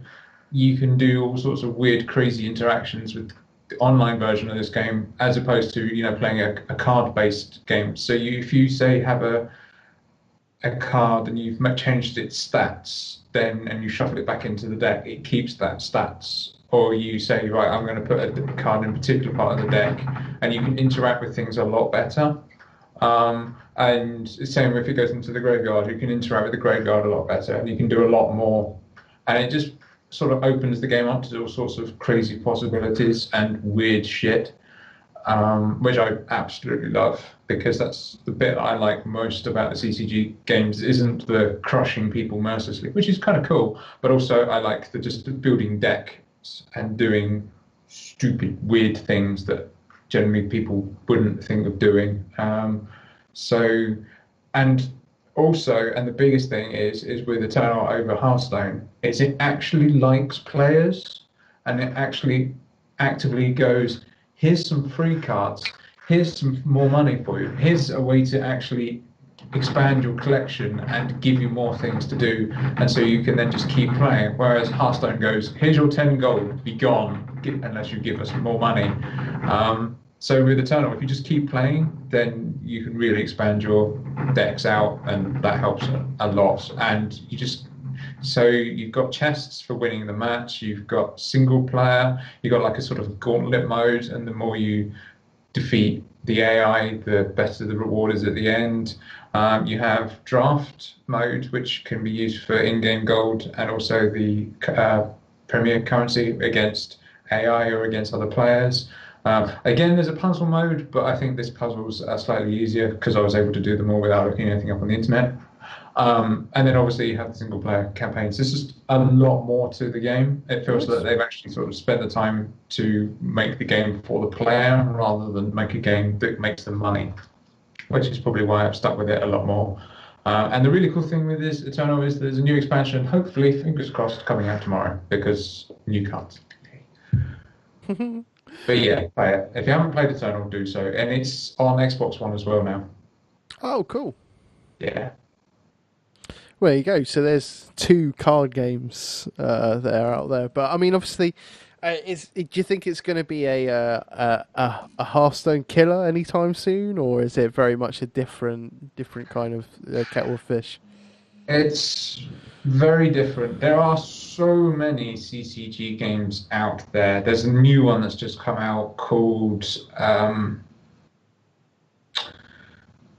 you can do all sorts of weird, crazy interactions with the online version of this game, as opposed to playing a card-based game. So if you say have a card and you've changed its stats, and you shuffle it back into the deck, it keeps that stats. Or you say, right, I'm going to put a card in a particular part of the deck, and you can interact with things a lot better. And same if it goes into the graveyard, you can interact with the graveyard a lot better, and you can do a lot more. And it just sort of opens the game up to all sorts of crazy possibilities and weird shit. Which I absolutely love, because that's the bit I like most about the CCG games. Isn't the crushing people mercilessly, which is kind of cool, but also I like the building decks and doing stupid, weird things that generally people wouldn't think of doing. So, and also, and the biggest thing is with Eternal over Hearthstone, is it actually likes players, and it actually actively goes, here's some free cards, here's some more money for you, here's a way to actually expand your collection and give you more things to do, and so you can then just keep playing. Whereas Hearthstone goes, here's your 10 gold, be gone, unless you give us more money. So with Eternal, if you just keep playing, then you can really expand your decks out, and that helps a lot. And so you've got chests for winning the match, you've got single player, you've got like a sort of gauntlet mode, and the more you defeat the AI, the better the reward is at the end. You have draft mode, which can be used for in-game gold, and also the premier currency against AI or against other players. Again, there's a puzzle mode, but I think this puzzles are slightly easier because I was able to do them all without looking anything up on the internet. And then obviously you have the single player campaigns. This is a lot more to the game. It feels that they've actually sort of spent the time to make the game for the player rather than make a game that makes them money, which is probably why I've stuck with it a lot more. And the really cool thing with this Eternal is there's a new expansion, hopefully, fingers crossed, coming out tomorrow, because new cards. But yeah, play it. If you haven't played Eternal, do so. And it's on Xbox One as well now. Oh, cool. Yeah. Well, there you go. So there's 2 card games that are out there. But I mean, obviously, do you think it's going to be a Hearthstone killer anytime soon, or is it very much a different kind of kettle of fish? It's very different. There are so many CCG games out there. There's a new one that's just come out called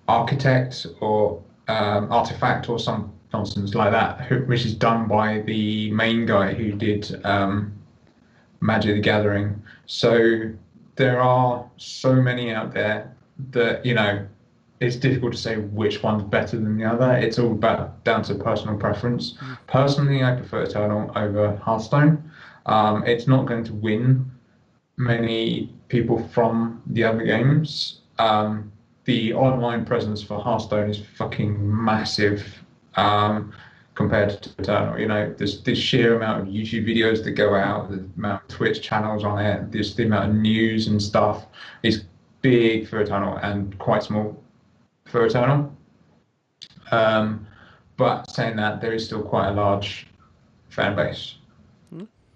Architect or Artifact or some nonsense like that, which is done by the main guy who did Magic the Gathering. So there are so many out there that, it's difficult to say which one's better than the other. It's all down to personal preference. Personally, I prefer Eternal over Hearthstone. It's not going to win many people from the other games. The online presence for Hearthstone is fucking massive compared to Eternal. There's the sheer amount of YouTube videos that go out, the amount of Twitch channels on it, just the amount of news and stuff is big for Eternal and quite small for Eternal. But saying that, there is still quite a large fan base.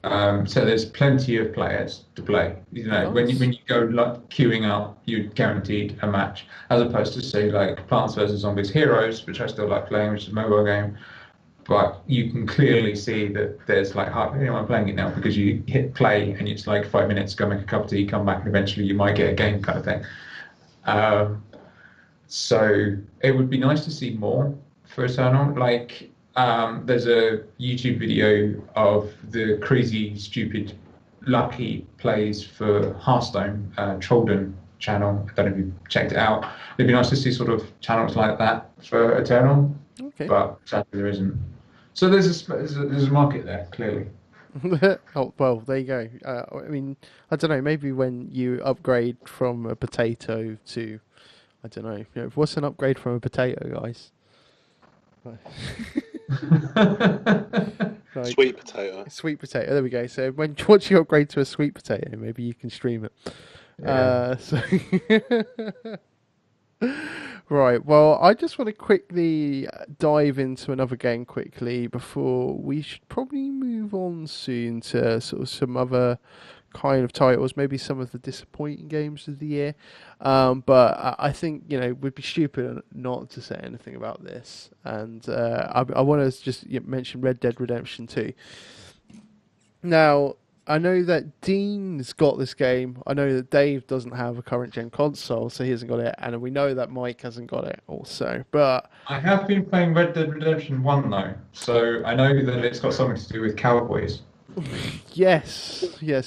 So there's plenty of players to play. Nice. When you go like queuing up, you're guaranteed a match, as opposed to say like Plants vs Zombies Heroes, which I still like playing, which is a mobile game. But you can clearly see that there's like hardly anyone playing it now, because you hit play and it's like 5 minutes, go make a cup of tea, come back, and eventually you might get a game kind of thing. Um, so it would be nice to see more for Eternal. Like, there's a YouTube video of the crazy, stupid, lucky plays for Hearthstone, Trollden channel. I don't know if you've checked it out. It'd be nice to see sort of channels like that for Eternal, Okay. but sadly there isn't. So there's a market there, clearly. Oh, well, there you go. I mean, I don't know. Maybe when you upgrade from a potato to, I don't know. What's an upgrade from a potato, guys? Like, Sweet potato. sweet potato. There we go. So once you upgrade to a sweet potato, maybe you can stream it. Yeah. So right. Well, I just want to quickly dive into another game quickly before we should probably move on soon to sort of some other kind of titles, maybe some of the disappointing games of the year. But I think we'd be stupid not to say anything about this. And I want to just mention Red Dead Redemption 2. Now, I know that Dean's got this game. I know that Dave doesn't have a current gen console, so he hasn't got it, and we know that Mike hasn't got it also. But I have been playing Red Dead Redemption 1 though, so I know that it's got something to do with cowboys. yes,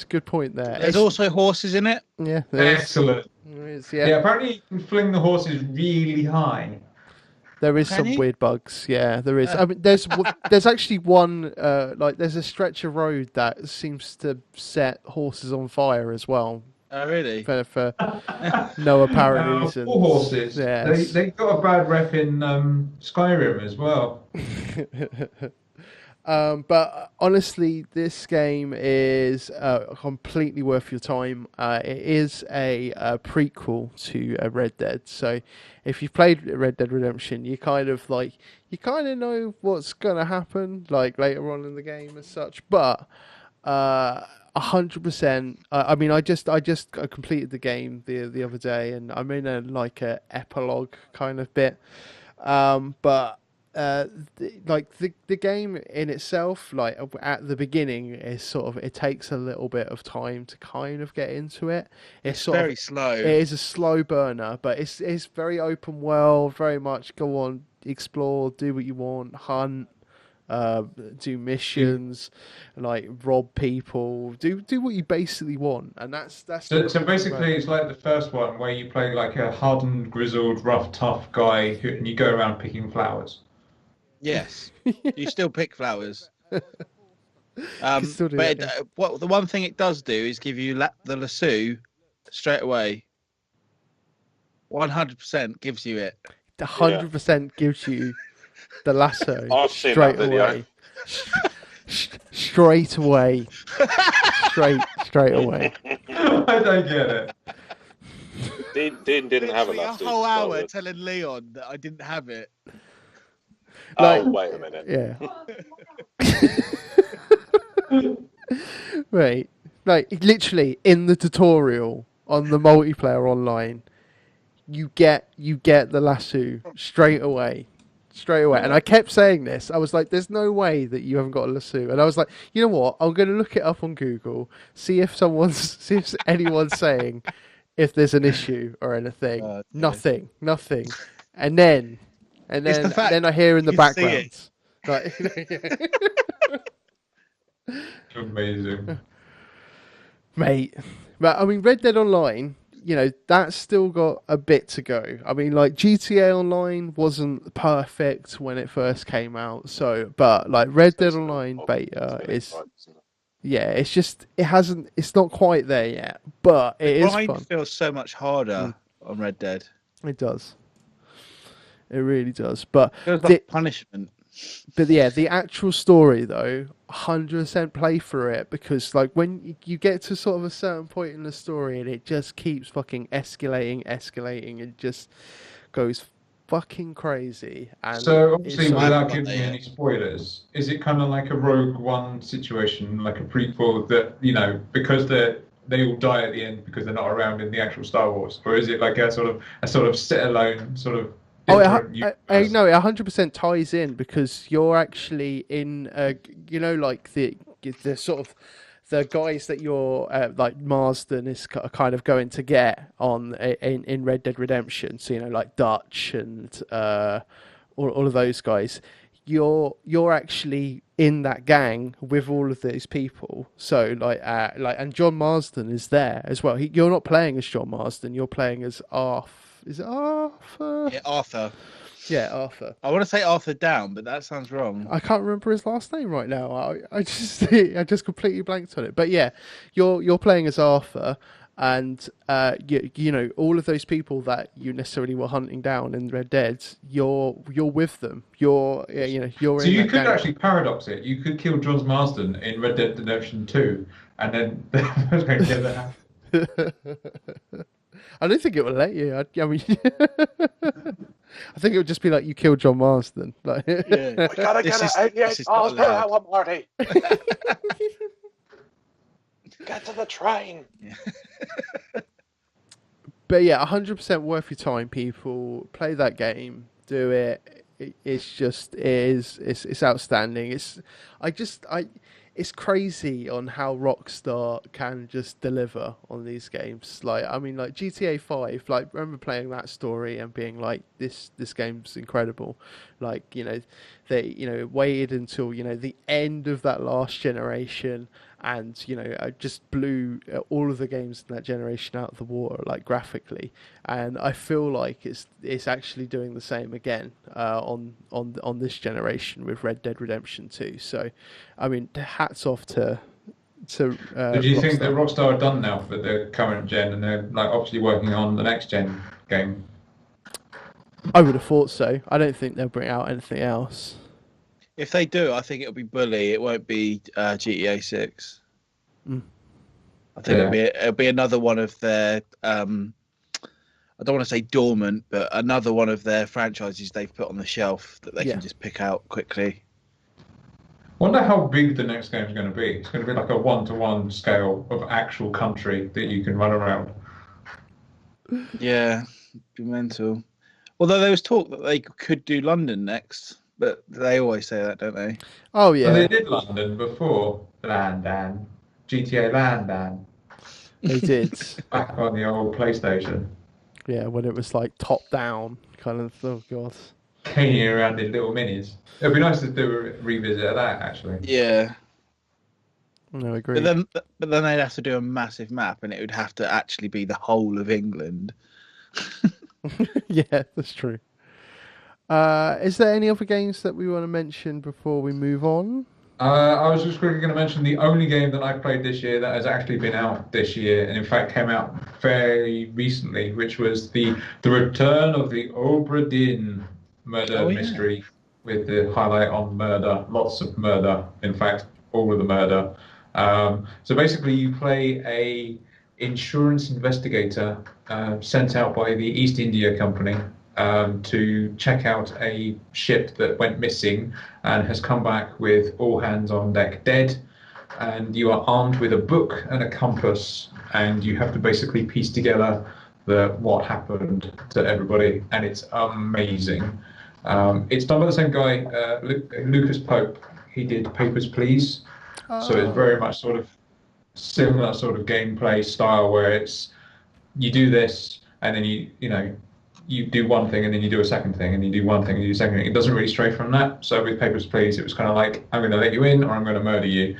good point there. There's also horses in it. Yeah, there is. Excellent. There is, Yeah, apparently you can fling the horses really high. There is Can some you? weird bugs. Yeah, there is. I mean, there's actually one there's a stretch of road that seems to set horses on fire as well Oh, really? for no apparent reason. Poor horses. Yeah. They got a bad rep in Skyrim as well. But honestly, this game is completely worth your time. It is a prequel to Red Dead, so if you've played Red Dead Redemption, you kind of know what's gonna happen like later on in the game as such. But 100%. I mean, I just completed the game the other day, and I'm in a epilogue kind of bit. But the game in itself, like at the beginning, is sort of it takes a little bit of time to kind of get into it. It's sort Very of slow. it is a slow burner, but it's very open world, very much go on, explore, do what you want, hunt, do missions, like rob people, do what you basically want, and that's So basically, it's like the first one where you play like a hardened, grizzled, rough, tough guy, and you go around picking flowers. Yes. You still pick flowers. can still do But that, what the one thing it does do is give you the lasso straight away. 100% gives you it. 100% gives you the lasso I've seen straight that video. away. Straight away. Straight away. I don't get it. Dean didn't have a Literally lasso. a whole to start hour with. telling Leon that I didn't have it. Like- Oh, wait a minute. Yeah. Right. Like literally in the tutorial on the multiplayer online, you get the lasso straight away. And I kept saying this. I was like, there's no way that you haven't got a lasso. And I was like, you know what? I'm going to look it up on Google, see if anyone's saying if there's an issue or anything. Okay. Nothing. And then the fact I hear in the you see background. it. Like, Amazing. mate. But I mean, Red Dead Online, that's still got a bit to go. I mean, like GTA Online wasn't perfect when it first came out, but like Red Dead Online beta is, it's not quite there yet, but it is Grind fun. feels so much harder on Red Dead. It does. It really does. But It feels like punishment. But yeah, the actual story though, 100% play through it, because like when you get to sort of a certain point in the story and it just keeps fucking escalating, and just goes fucking crazy. And So obviously, it's- without giving me any spoilers, is it kind of like a Rogue One situation, like a prequel that because they all die at the end because they're not around in the actual Star Wars, or is it like a sort of set alone sort of? Oh, different I universe? know it 100% ties in, because you're actually in, like the sort of the guys that you're like Marsden is kind of going to get on in Red Dead Redemption. So like Dutch and all of those guys. You're actually in that gang with all of these people. So and John Marsden is there as well. You're not playing as John Marsden. You're playing as Arthur. Is it Arthur? Yeah, Arthur. Yeah, Arthur. I want to say Arthur Down, but that sounds wrong. I can't remember his last name right now. I just I just completely blanked on it. But yeah, you're playing as Arthur, and you know all of those people that you necessarily were hunting down in Red Dead. You're with them. You're So in you that could gang. actually paradox it. You could kill John Marsden in Red Dead Redemption 2, and then the going together. I don't think it would let you. I mean, I think it would just be like you killed John Marsden. Like, Yeah. We gotta This get is- it. this is not allowed. Marty. Get to the train. But yeah, 100% worth your time, people. Play that game. Do it. It's outstanding. It's crazy on how Rockstar can just deliver on these games. Like, I mean, like GTA 5, like, I remember playing that story and being like, this game's incredible. Like, they, waited until, the end of that last generation and, I just blew all of the games in that generation out of the water, like, graphically. And I feel like it's actually doing the same again on this generation with Red Dead Redemption 2. So, I mean, hats off to. So do you think that Rockstar. Rockstar are done now for the current gen, and they're like obviously working on the next gen game? I would have thought so. I don't think they'll bring out anything else. If they do, I think it'll be Bully. It won't be GTA 6. Mm. I think Yeah. it'll be another one of their. I don't want to say dormant, but another one of their franchises they've put on the shelf that they Yeah. can just pick out quickly. Wonder how big the next game is going to be. It's going to be like a 1-to-1 scale of actual country that you can run around. Yeah, be mental. Although there was talk that they could do London next, but they always say that, don't they? Oh But yeah, they did London before Landan, GTA Landan, they did. back on the old PlayStation. Yeah, when it was like top down kind of. Oh god. Caning around in little minis. It'd be nice to do a revisit of that, actually. Yeah, No, I agree. but then they'd have to do a massive map, and it would have to actually be the whole of England. Yeah, that's true. Is there any other games that we want to mention before we move on? I was just quickly going to mention the only game that I played this year that has actually been out this year, and in fact came out fairly recently, which was the return of the Obra Dinn murder mystery, with the highlight on murder, lots of murder, in fact, all of the murder. So basically, you play a insurance investigator sent out by the East India Company to check out a ship that went missing and has come back with all hands on deck dead. And you are armed with a book and a compass, and you have to basically piece together what happened to everybody, and it's amazing. It's done by the same guy, Lucas Pope. He did Papers, Please. So it's very much sort of similar sort of gameplay style where it's you do this and then you do one thing and then you do a second thing and you do one thing and you do a second thing. It doesn't really stray from that. So with Papers, Please, it was kind of like I'm going to let you in or I'm going to murder you.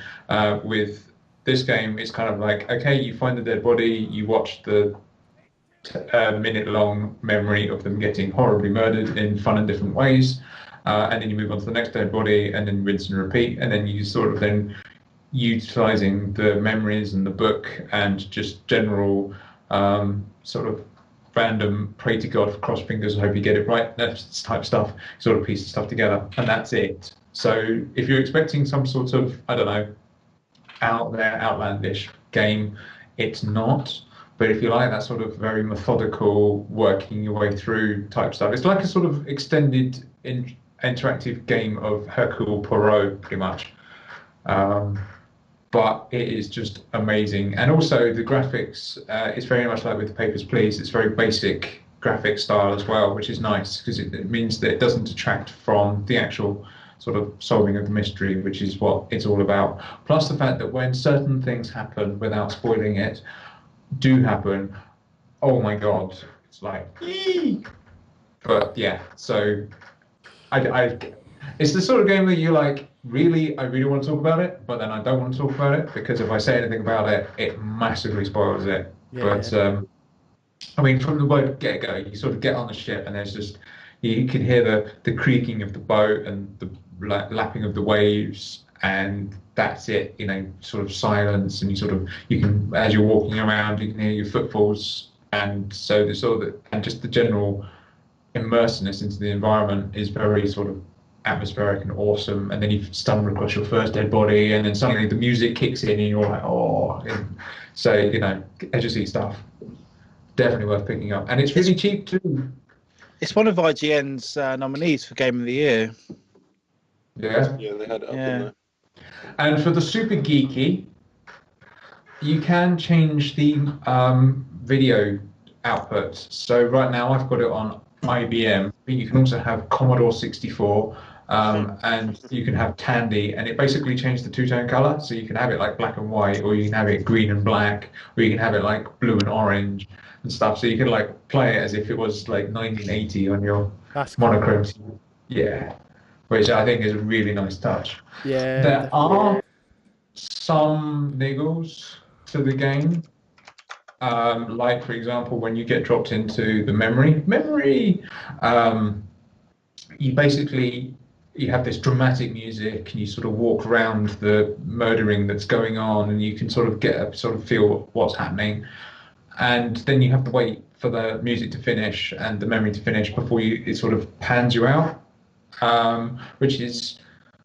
With this game, it's kind of like okay, you find the dead body, you watch the minute-long memory of them getting horribly murdered in fun and different ways, and then you move on to the next dead body, and then rinse and repeat, and then you sort of then utilizing the memories and the book and just general sort of random pray to God for cross fingers, I hope you get it right, that type stuff, sort of piece of stuff together, and that's it. So if you're expecting some sort of, I don't know, out there outlandish game, it's not. But if you like that sort of very methodical, working your way through type stuff, it's like a sort of extended interactive game of Hercule Poirot, pretty much. But it is just amazing. And also the graphics, it's very much like with the Papers, Please. It's very basic graphic style as well, which is nice because it means that it doesn't detract from the actual sort of solving of the mystery, which is what it's all about. Plus the fact that when certain things happen, without spoiling it, do happen, oh my god, it's like, eee! But yeah, so it's the sort of game that you like, I really want to talk about it, but then I don't want to talk about it because if I say anything about it, it massively spoils it. Yeah. But I mean, from the word get-go, you sort of get on the ship and there's just, you can hear the creaking of the boat and the lapping of the waves, and that's it, sort of silence, and you can, as you're walking around, you can hear your footfalls, and so the sort of, and just the general immersiveness into the environment is very sort of atmospheric and awesome. And then you stumble across your first dead body, and then suddenly the music kicks in, and you're like, oh. And so edgy stuff. Definitely worth picking up, and it's really cheap too. It's one of IGN's nominees for Game of the Year. Yeah. Yeah, they had it up, Yeah. didn't And for the super geeky, you can change the video output. So right now I've got it on IBM, but you can also have Commodore 64, and you can have Tandy, and it basically changed the two-tone color. So you can have it like black and white, or you can have it green and black, or you can have it like blue and orange and stuff. So you can like play it as if it was like 1980 on your That's cool. monochrome. Yeah, which I think is a really nice touch. Yeah. There definitely. are some niggles to the game. Like, for example, when you get dropped into the memory, you have this dramatic music, and you sort of walk around the murdering that's going on, and you can sort of get a sort of feel what's happening, and then you have to wait for the music to finish and the memory to finish before it sort of pans you out, which is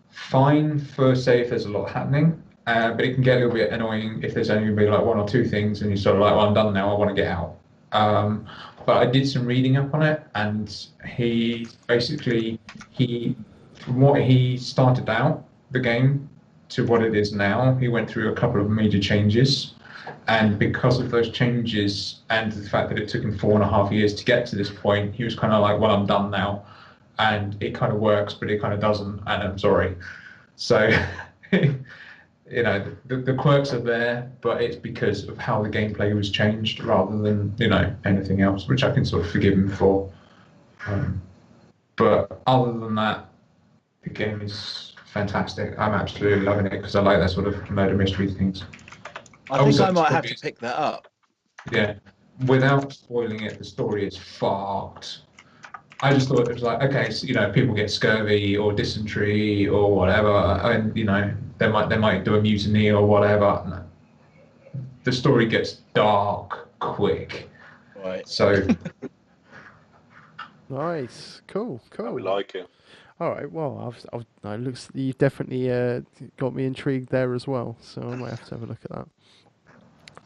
fine for, say, if there's a lot happening. But it can get a little bit annoying if there's only going to be like one or two things, and you're sort of like, well, I'm done now, I want to get out. But I did some reading up on it, and from what he started out the game to what it is now, he went through a couple of major changes. And because of those changes and the fact that it took him 4.5 years to get to this point, he was kind of like, well, I'm done now. And it kind of works, but it kind of doesn't, and I'm sorry. So, the quirks are there, but it's because of how the gameplay was changed rather than, anything else, which I can sort of forgive him for. But other than that, the game is fantastic. I'm absolutely loving it because I like that sort of murder mystery things. I think I might have to pick that up. Yeah, without spoiling it, the story is fucked. I just thought it was like, okay, so, people get scurvy or dysentery or whatever, and they might do a mutiny or whatever. No. The story gets dark quick. Right. So Nice. Cool. We like it. All right. Well, no, it looks you've definitely got me intrigued there as well. So I might have to have a look at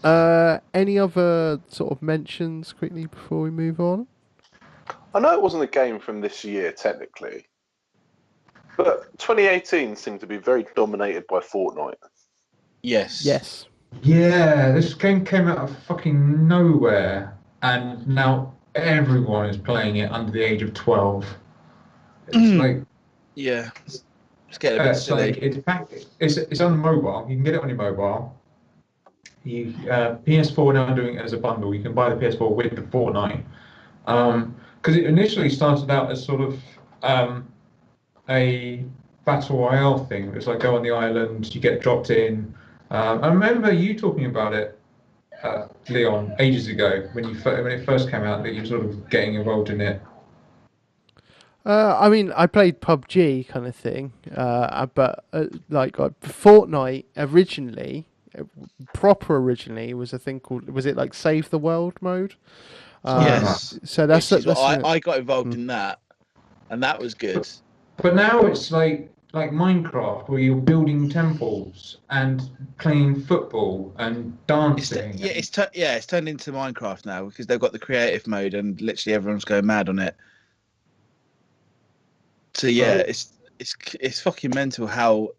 that. Any other sort of mentions quickly before we move on? I know it wasn't a game from this year technically, but 2018 seemed to be very dominated by Fortnite. Yes. Yes. yeah, this game came out of fucking nowhere, and now everyone is playing it under the age of 12. It's like, Yeah. It's getting a bit silly. it's on mobile. You can get it on your mobile. PS4 now doing it as a bundle. You can buy the PS4 with the Fortnite. Because it initially started out as sort of a battle royale thing. It was like go on the island, you get dropped in. I remember you talking about it, Leon, ages ago when it first came out, that you were sort of getting involved in it. I mean, I played PUBG kind of thing, but Fortnite originally, originally was a thing called, was it like Save the World mode? Yes. So that's I got involved in that, and that was good. But now it's like Minecraft, where you're building temples and playing football and dancing. It's turned into Minecraft now because they've got the creative mode, and literally everyone's going mad on it. So yeah, it's fucking mental how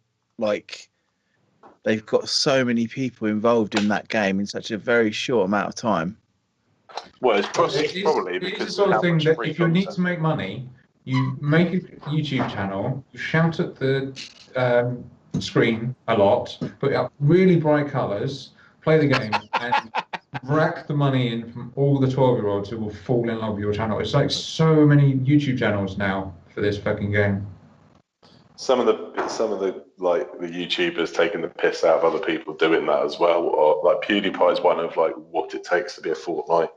they've got so many people involved in that game in such a very short amount of time. Well, it's probably because it's the sort of thing that if you need to make money, You make a YouTube channel, you shout at the screen a lot, put up really bright colours, play the game, and rack the money in from all the 12-year-olds who will fall in love with your channel. It's like so many YouTube channels now for this fucking game. Some of the like the YouTubers taking the piss out of other people doing that as well, or like PewDiePie's one of like what it takes to be a Fortnite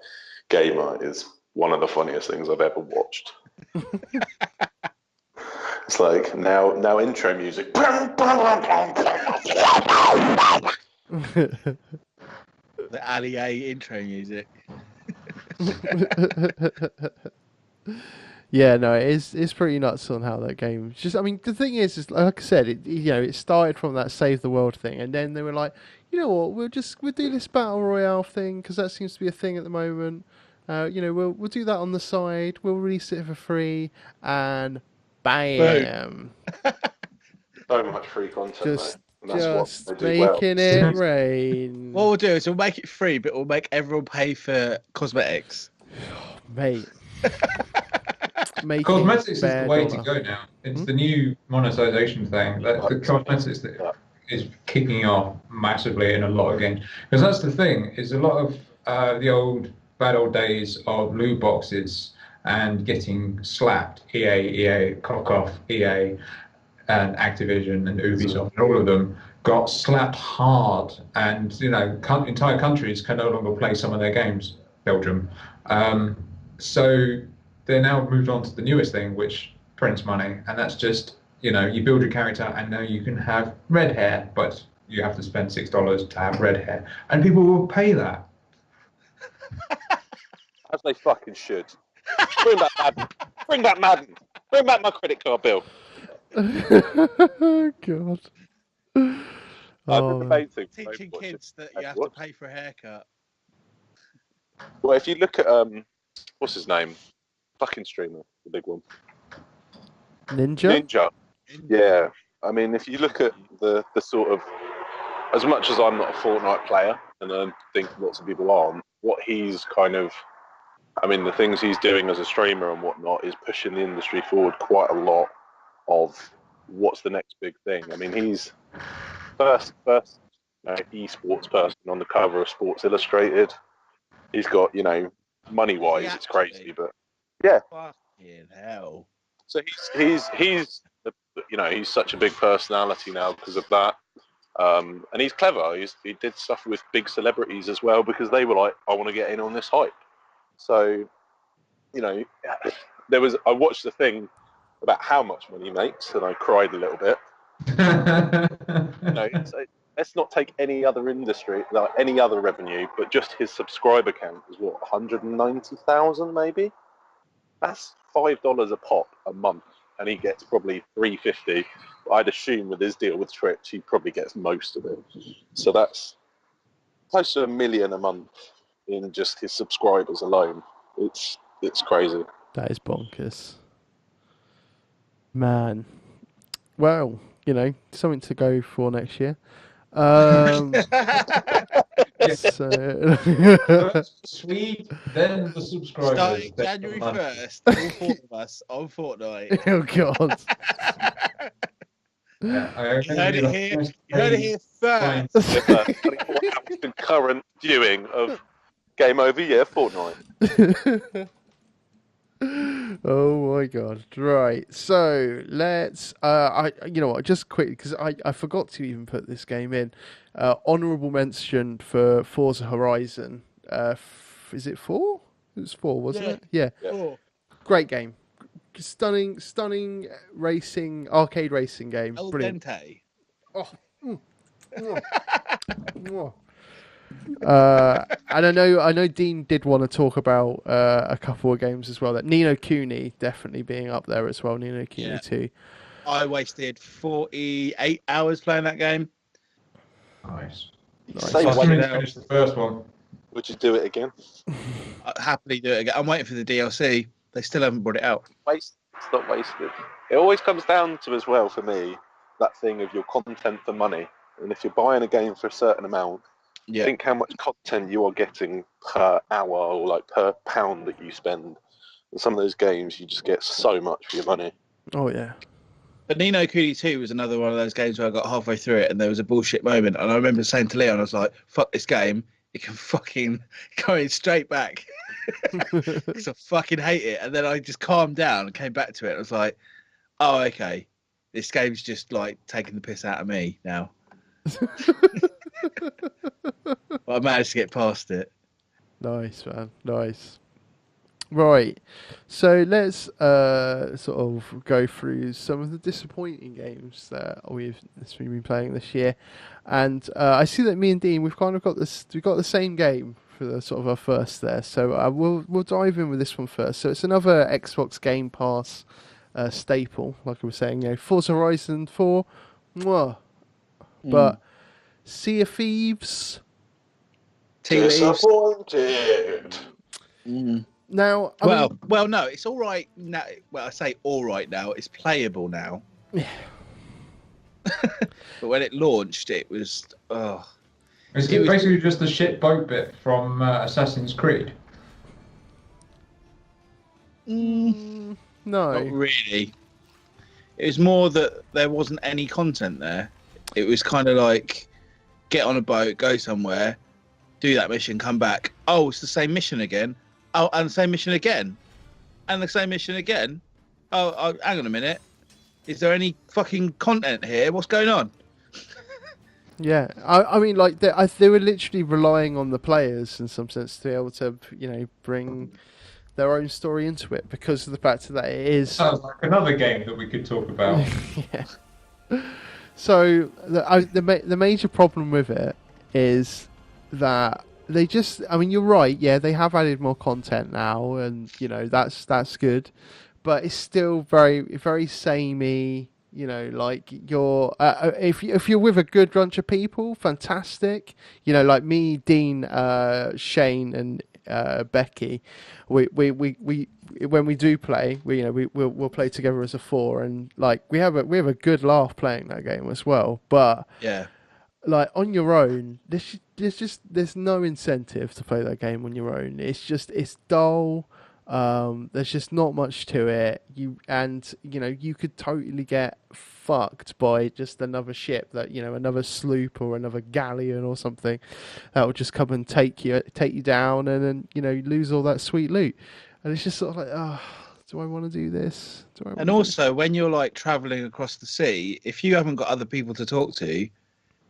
gamer is one of the funniest things I've ever watched. It's like now intro music. The Ali A intro music. Yeah, no, it's pretty nuts on how that game. Just, I mean, the thing is like I said, it started from that save the world thing, and then they were like, you know what, we'll do this battle royale thing because that seems to be a thing at the moment. We'll do that on the side. We'll release it for free, and bam, So much free content, just mate. And that's just what they do well. making it rain, What we'll do is we'll make it free, but we'll make everyone pay for cosmetics. mate. Cosmetics is the bare way dollar. to go now. It's the new monetization thing. The cosmetics that is kicking off massively in a lot of games. Because that's the thing, is a lot of the bad old days of loot boxes and getting slapped, EA, cock off, EA, and Activision and Ubisoft, and all of them got slapped hard, and entire countries can no longer play some of their games. Belgium, so they're now moved on to the newest thing, which prints money, and that's just you build your character, and now you can have red hair, but you have to spend $6 to have red hair, and people will pay that. As they fucking should. Bring back Madden. Bring back Madden. Bring back my credit card bill. God. The main thing Teaching kids that you have to pay for a haircut. Well, if you look at what's his name? Fucking streamer, the big one. Ninja. Yeah. I mean, if you look at the sort of, as much as I'm not a Fortnite player, and I think lots of people aren't, what he's kind of, I mean, the things he's doing as a streamer and whatnot is pushing the industry forward quite a lot of what's the next big thing. I mean, he's first esports person on the cover of Sports Illustrated. He's got, money-wise, it's crazy, but yeah. Fucking hell. So he's such a big personality now because of that, and he's clever. He did stuff with big celebrities as well because they were like, I want to get in on this hype. So, I watched the thing about how much money he makes, and I cried a little bit. Let's not take any other industry, like any other revenue, but just his subscriber count is what, 190,000 maybe? That's $5 a pop a month, and he gets probably $3.50. I'd assume with his deal with Twitch, he probably gets most of it. So that's close to $1 million a month in just his subscribers alone. It's crazy. That is bonkers, man. Well, something to go for next year. Sweet, then the subscribers. Starting January 1st, all four of us on Fortnite. Oh God. Yeah, you heard it here first. 24 hours concurrent viewing of Game Over, yeah, Fortnite. Oh my God! Right, so let's. Just quick because I forgot to even put this game in. Honorable mention for Forza Horizon. Is it 4? It was 4, wasn't it? Yeah. 4. Great game. Stunning racing, arcade racing game. El Brilliant. Dente. Oh. And I know Dean did want to talk about a couple of games as well. That Ni no Kuni definitely being up there as well. Ni no Kuni 2. I wasted 48 hours playing that game. Nice. Same I way. finished the first one. Would you do it again? I'd happily do it again. I'm waiting for the DLC. They still haven't brought it out. It's not wasted. It always comes down to, as well, for me, that thing of your content for money. And if you're buying a game for a certain amount, think how much content you are getting per hour or like per pound that you spend. In some of those games, you just get so much for your money. Oh yeah. But Ni no Kuni 2 was another one of those games where I got halfway through it and there was a bullshit moment. And I remember saying to Leon, I was like, fuck this game. It can fucking go in straight back. Because I fucking hate it. And then I just calmed down and came back to it. I was like, oh, okay. This game's just like taking the piss out of me now. But I managed to get past it. Nice, man. Nice. Right. So let's sort of go through some of the disappointing games that we've been playing this year. And I see that me and Dean, we've kind of got this. We've got the same game for the sort of our first there. So we'll dive in with this one first. So it's another Xbox Game Pass staple, like I was saying. You know, Forza Horizon 4, mwah. But Sea of Thieves. Disappointed. Now, well, no, it's all right now. Well, I say all right now. It's playable now. Yeah. But when it launched, it was. It's basically just the shit boat bit from Assassin's Creed. No. Not really. It was more that there wasn't any content there. It was kind of like get on a boat, go somewhere, do that mission, come back. Oh, it's the same mission again. Oh, and the same mission again. And the same mission again. Oh, hang on a minute. Is there any fucking content here? What's going on? Yeah, I mean, like they were literally relying on the players in some sense to be able to, you know, bring their own story into it because of the fact that it is. Sounds like another game that we could talk about. Yeah. So the major problem with it is that they just. I mean, you're right. Yeah, they have added more content now, and you know that's good, but it's still very samey. You know, like you're if you're with a good bunch of people, fantastic. You know, like me, Dean, Shane, and Becky. We when we do play, we'll play together as a four, and like we have a good laugh playing that game as well. But yeah, like on your own, there's no incentive to play that game on your own. It's dull. There's just not much to it. You could totally get fucked by just another ship that another sloop or another galleon or something that will just come and take you down and then lose all that sweet loot. And it's just sort of like, oh, do I want to do this? And also when you're like traveling across the sea, if you haven't got other people to talk to,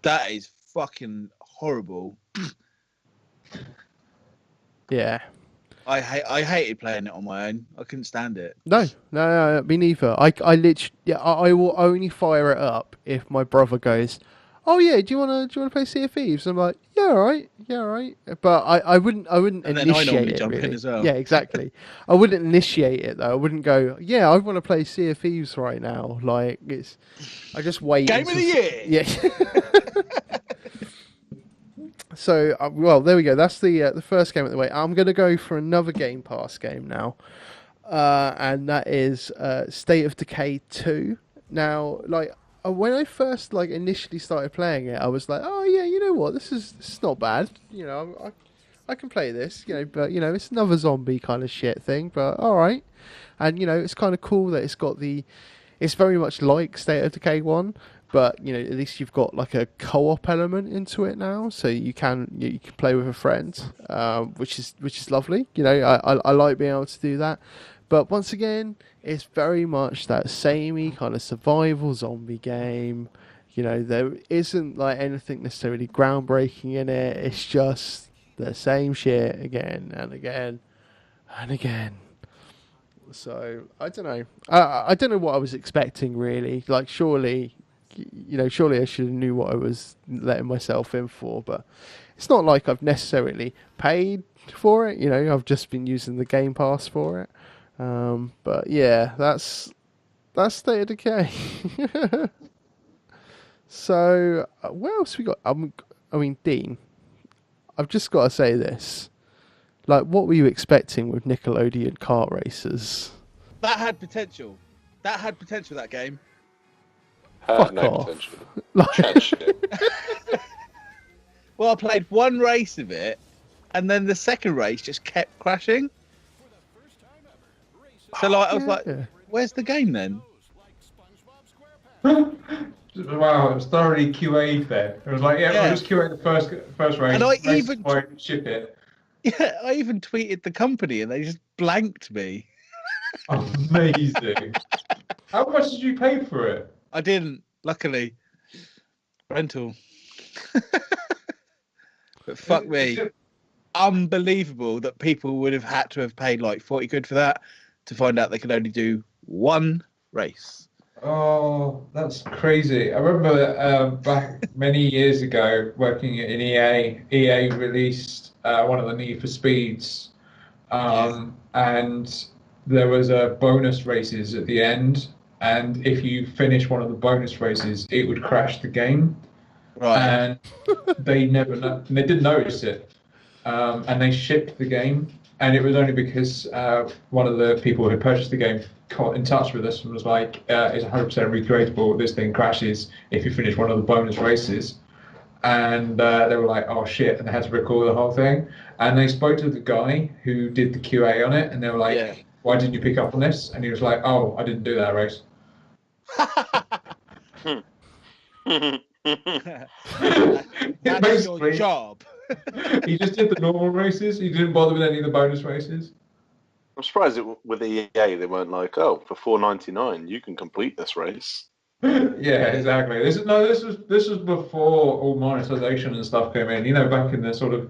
that is fucking horrible. Yeah. I hated playing it on my own. I couldn't stand it. No, me neither. I literally, I will only fire it up if my brother goes, "Oh yeah, do you wanna play Sea of Thieves?" I'm like, yeah, all right. But I wouldn't And then I initiate normally it. jump Really. in as well. Yeah, exactly. I wouldn't initiate it though. I wouldn't go, yeah, I want to play Sea of Thieves right now. Like I just wait. Game of the year. Yeah. So, well, there we go. That's the first game at the way. I'm going to go for another Game Pass game now, and that is State of Decay 2. Now, like when I first initially started playing it, I was like, oh yeah, you know what, this is not bad. I can play this. But it's another zombie kind of shit thing. But all right, and it's kind of cool that it's very much like State of Decay 1. But at least you've got like a co-op element into it now, so you can play with a friend, which is lovely. I like being able to do that. But once again, it's very much that samey kind of survival zombie game. There isn't like anything necessarily groundbreaking in it. It's just the same shit again and again and again. So I don't know. I don't know what I was expecting really. Like surely I should have knew what I was letting myself in for, but it's not like I've necessarily paid for it. I've just been using the Game Pass for it. But yeah, that's State of Decay. So what else we got? I mean, Dean, I've just got to say this. Like, what were you expecting with Nickelodeon kart racers? That had potential. That game. Fuck no off. potential. Like, Trash shit. Well, I played one race of it, and then the second race just kept crashing. So like, I was like, Yeah. where's the game then? Wow, it was thoroughly QA'd there. It was like, yeah, we'll Yeah. just QA the first race, And I race even- point, ship it. Yeah, I even tweeted the company and they just blanked me. Amazing. How much did you pay for it? I didn't, luckily. Rental. But fuck me. Unbelievable that people would have had to have paid like 40 quid for that to find out they could only do one race. Oh, that's crazy. I remember back many years ago working in EA. EA released one of the Need for Speeds, and there was a bonus races at the end. And if you finish one of the bonus races, it would crash the game. Right. And they they didn't notice it, and they shipped the game. And it was only because one of the people who had purchased the game got in touch with us and was like, "It's 100% recreatable. This thing crashes if you finish one of the bonus races." And they were like, "Oh shit!" And they had to record the whole thing. And they spoke to the guy who did the QA on it, and they were like, Yeah. "Why didn't you pick up on this?" And he was like, "Oh, I didn't do that race." That's your job. He just did the normal races. He didn't bother with any of the bonus races. I'm surprised with EA they weren't like, oh, for $4.99 you can complete this race. Yeah, exactly. This was before all monetization and stuff came in. You know, back in the sort of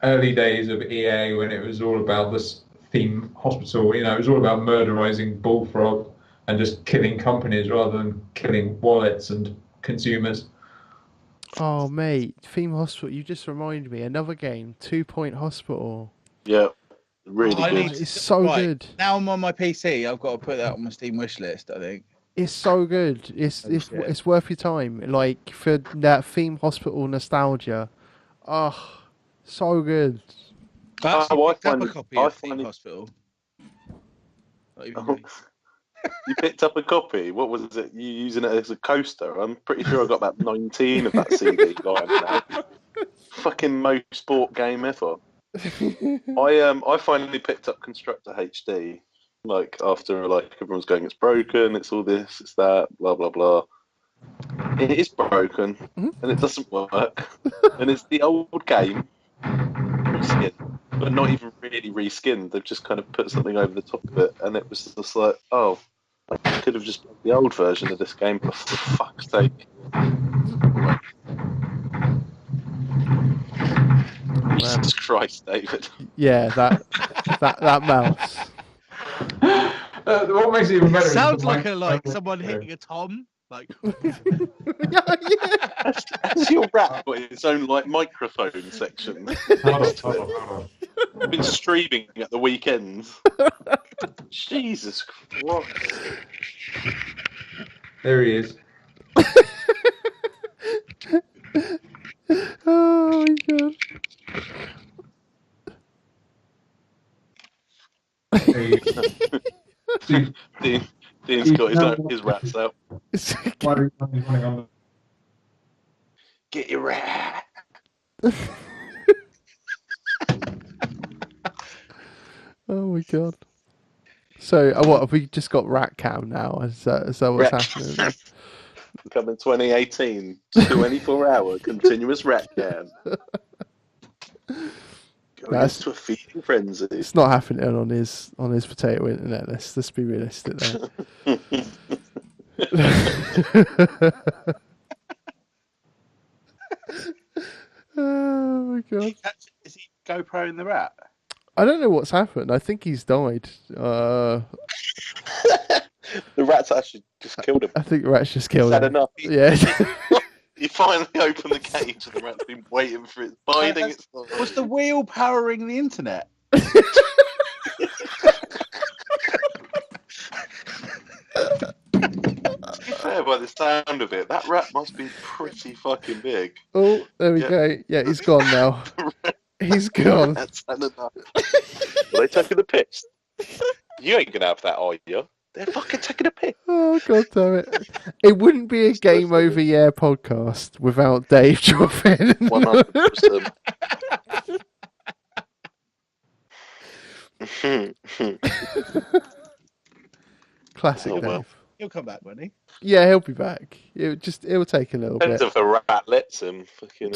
early days of EA when it was all about this theme hospital. You know, it was all about murderizing Bullfrog and just killing companies rather than killing wallets and consumers. Oh, mate, Theme Hospital. You just reminded me. Another game, 2 Point Hospital. Yeah, really I good. need It's so right, good. Now I'm on my PC. I've got to put that on my Steam wish list, I think. It's so good. It's Oh, shit. it's worth your time. Like for that Theme Hospital nostalgia. Oh, so good. I actually Oh, I picked up a find- copy I of Theme find it- Hospital. Not even Oh. me. You picked up a copy. What was it? You using it as a coaster? I'm pretty sure I got about 19 of that CD lying around. Fucking most bought game ever. I finally picked up Constructor HD. Like after everyone's going, it's broken. It's all this. It's that. Blah blah blah. It is broken and it doesn't work. And it's the old game, reskinned, but not even really reskinned. They've just kind of put something over the top of it, and it was just like, oh. I could have just played the old version of this game, for fuck's sake. Jesus Christ, David. Yeah, that mouse. What makes it even better? It sounds is like the someone hitting a tom. Like Yeah. Has your rat got its own microphone section? Hold on. I've been streaming at the weekends. Jesus Christ. There he is. Oh my god. There he is. Dean's got his rats out. Why are you running on Get your rat. Oh my god. So, what have we just got rat cam now? Is that what's Rat happening? Coming 2018, 24-hour continuous rat cam. Going into a feeding frenzy. It's not happening on his potato internet. Let's be realistic there. Oh my god. is he GoPro in the rat? I don't know what's happened. I think he's died. The rats actually just killed him. I think the rat's just killed He's had him. enough. Yeah. He finally opened the cage and the rat's been waiting for it, biding its time. Was the wheel powering the internet? To be fair, by the sound of it, that rat must be pretty fucking big. Oh, there we Yeah. go. Yeah, he's gone now. He's gone. That's had enough. Are they taking the piss? You ain't gonna have that, are you? They're fucking taking a piss. Oh god damn it! It wouldn't be a game over yeah podcast without Dave dropping. 100%. Classic Oh, well. Dave. He'll come back, won't he? Yeah, he'll be back. It'll take a little Depends bit. if a rat lets him. Fucking,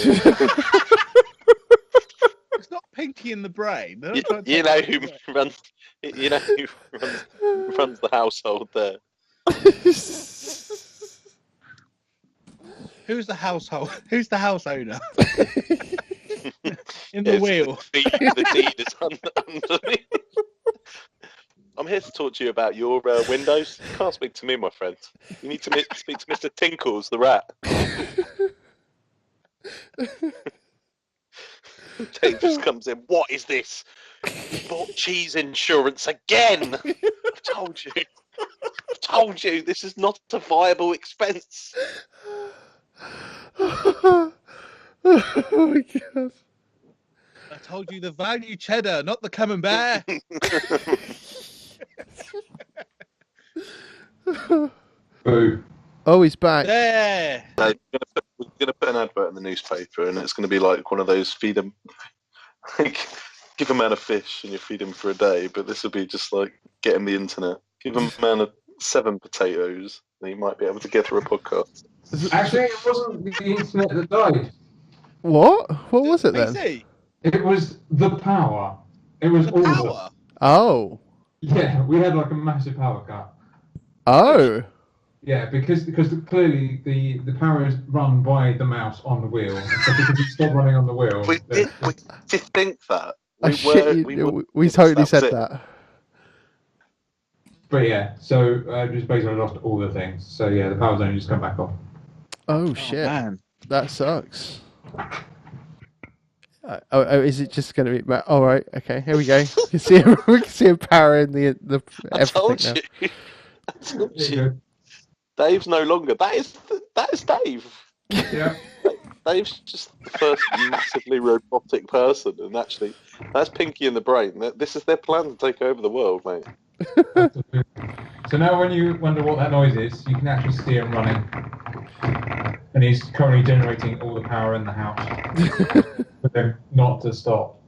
It's not Pinky in the Brain. They're you, not trying to you take know it who away. runs. You know who runs the household there. Who's the household? Who's the house owner? In the Yes, wheel. The deed is underneath. I'm here to talk to you about your windows. You can't speak to me, my friend. You need to speak to Mr. Tinkles, the rat. Dave just comes in. What is this? You bought cheese insurance again. I've told you. I've told you this is not a viable expense. Oh my god. I told you the value cheddar, not the camembert. Boo. Oh, he's back. There. We're going to put an advert in the newspaper, and it's going to be like one of those feed them, like give a man a fish and you feed him for a day. But this will be just like get him the internet. Give a man 7 potatoes, and he might be able to get through a podcast. Actually, it wasn't the internet that died. What? What was it then? PC. It was the power. It was The all power. Oh. Yeah, we had like a massive power cut. Oh. Yeah, because clearly the power is run by the mouse on the wheel. So because it stopped running on the wheel. We did think that. I shit you, we totally said that. But yeah, so just basically lost all the things. So yeah, the power's only just come back on. Oh shit. Man. That sucks. Oh, is it just going to be? All right, okay. Here we go. You can see him. We can see him powering the I told everything now. you. I told you. Dave's no longer. That is Dave. Yeah. Dave's just the first massively robotic person, and actually, that's Pinky in the Brain. This is their plan to take over the world, mate. So now when you wonder what that noise is, you can actually see him running. And he's currently generating all the power in the house. For them not to stop.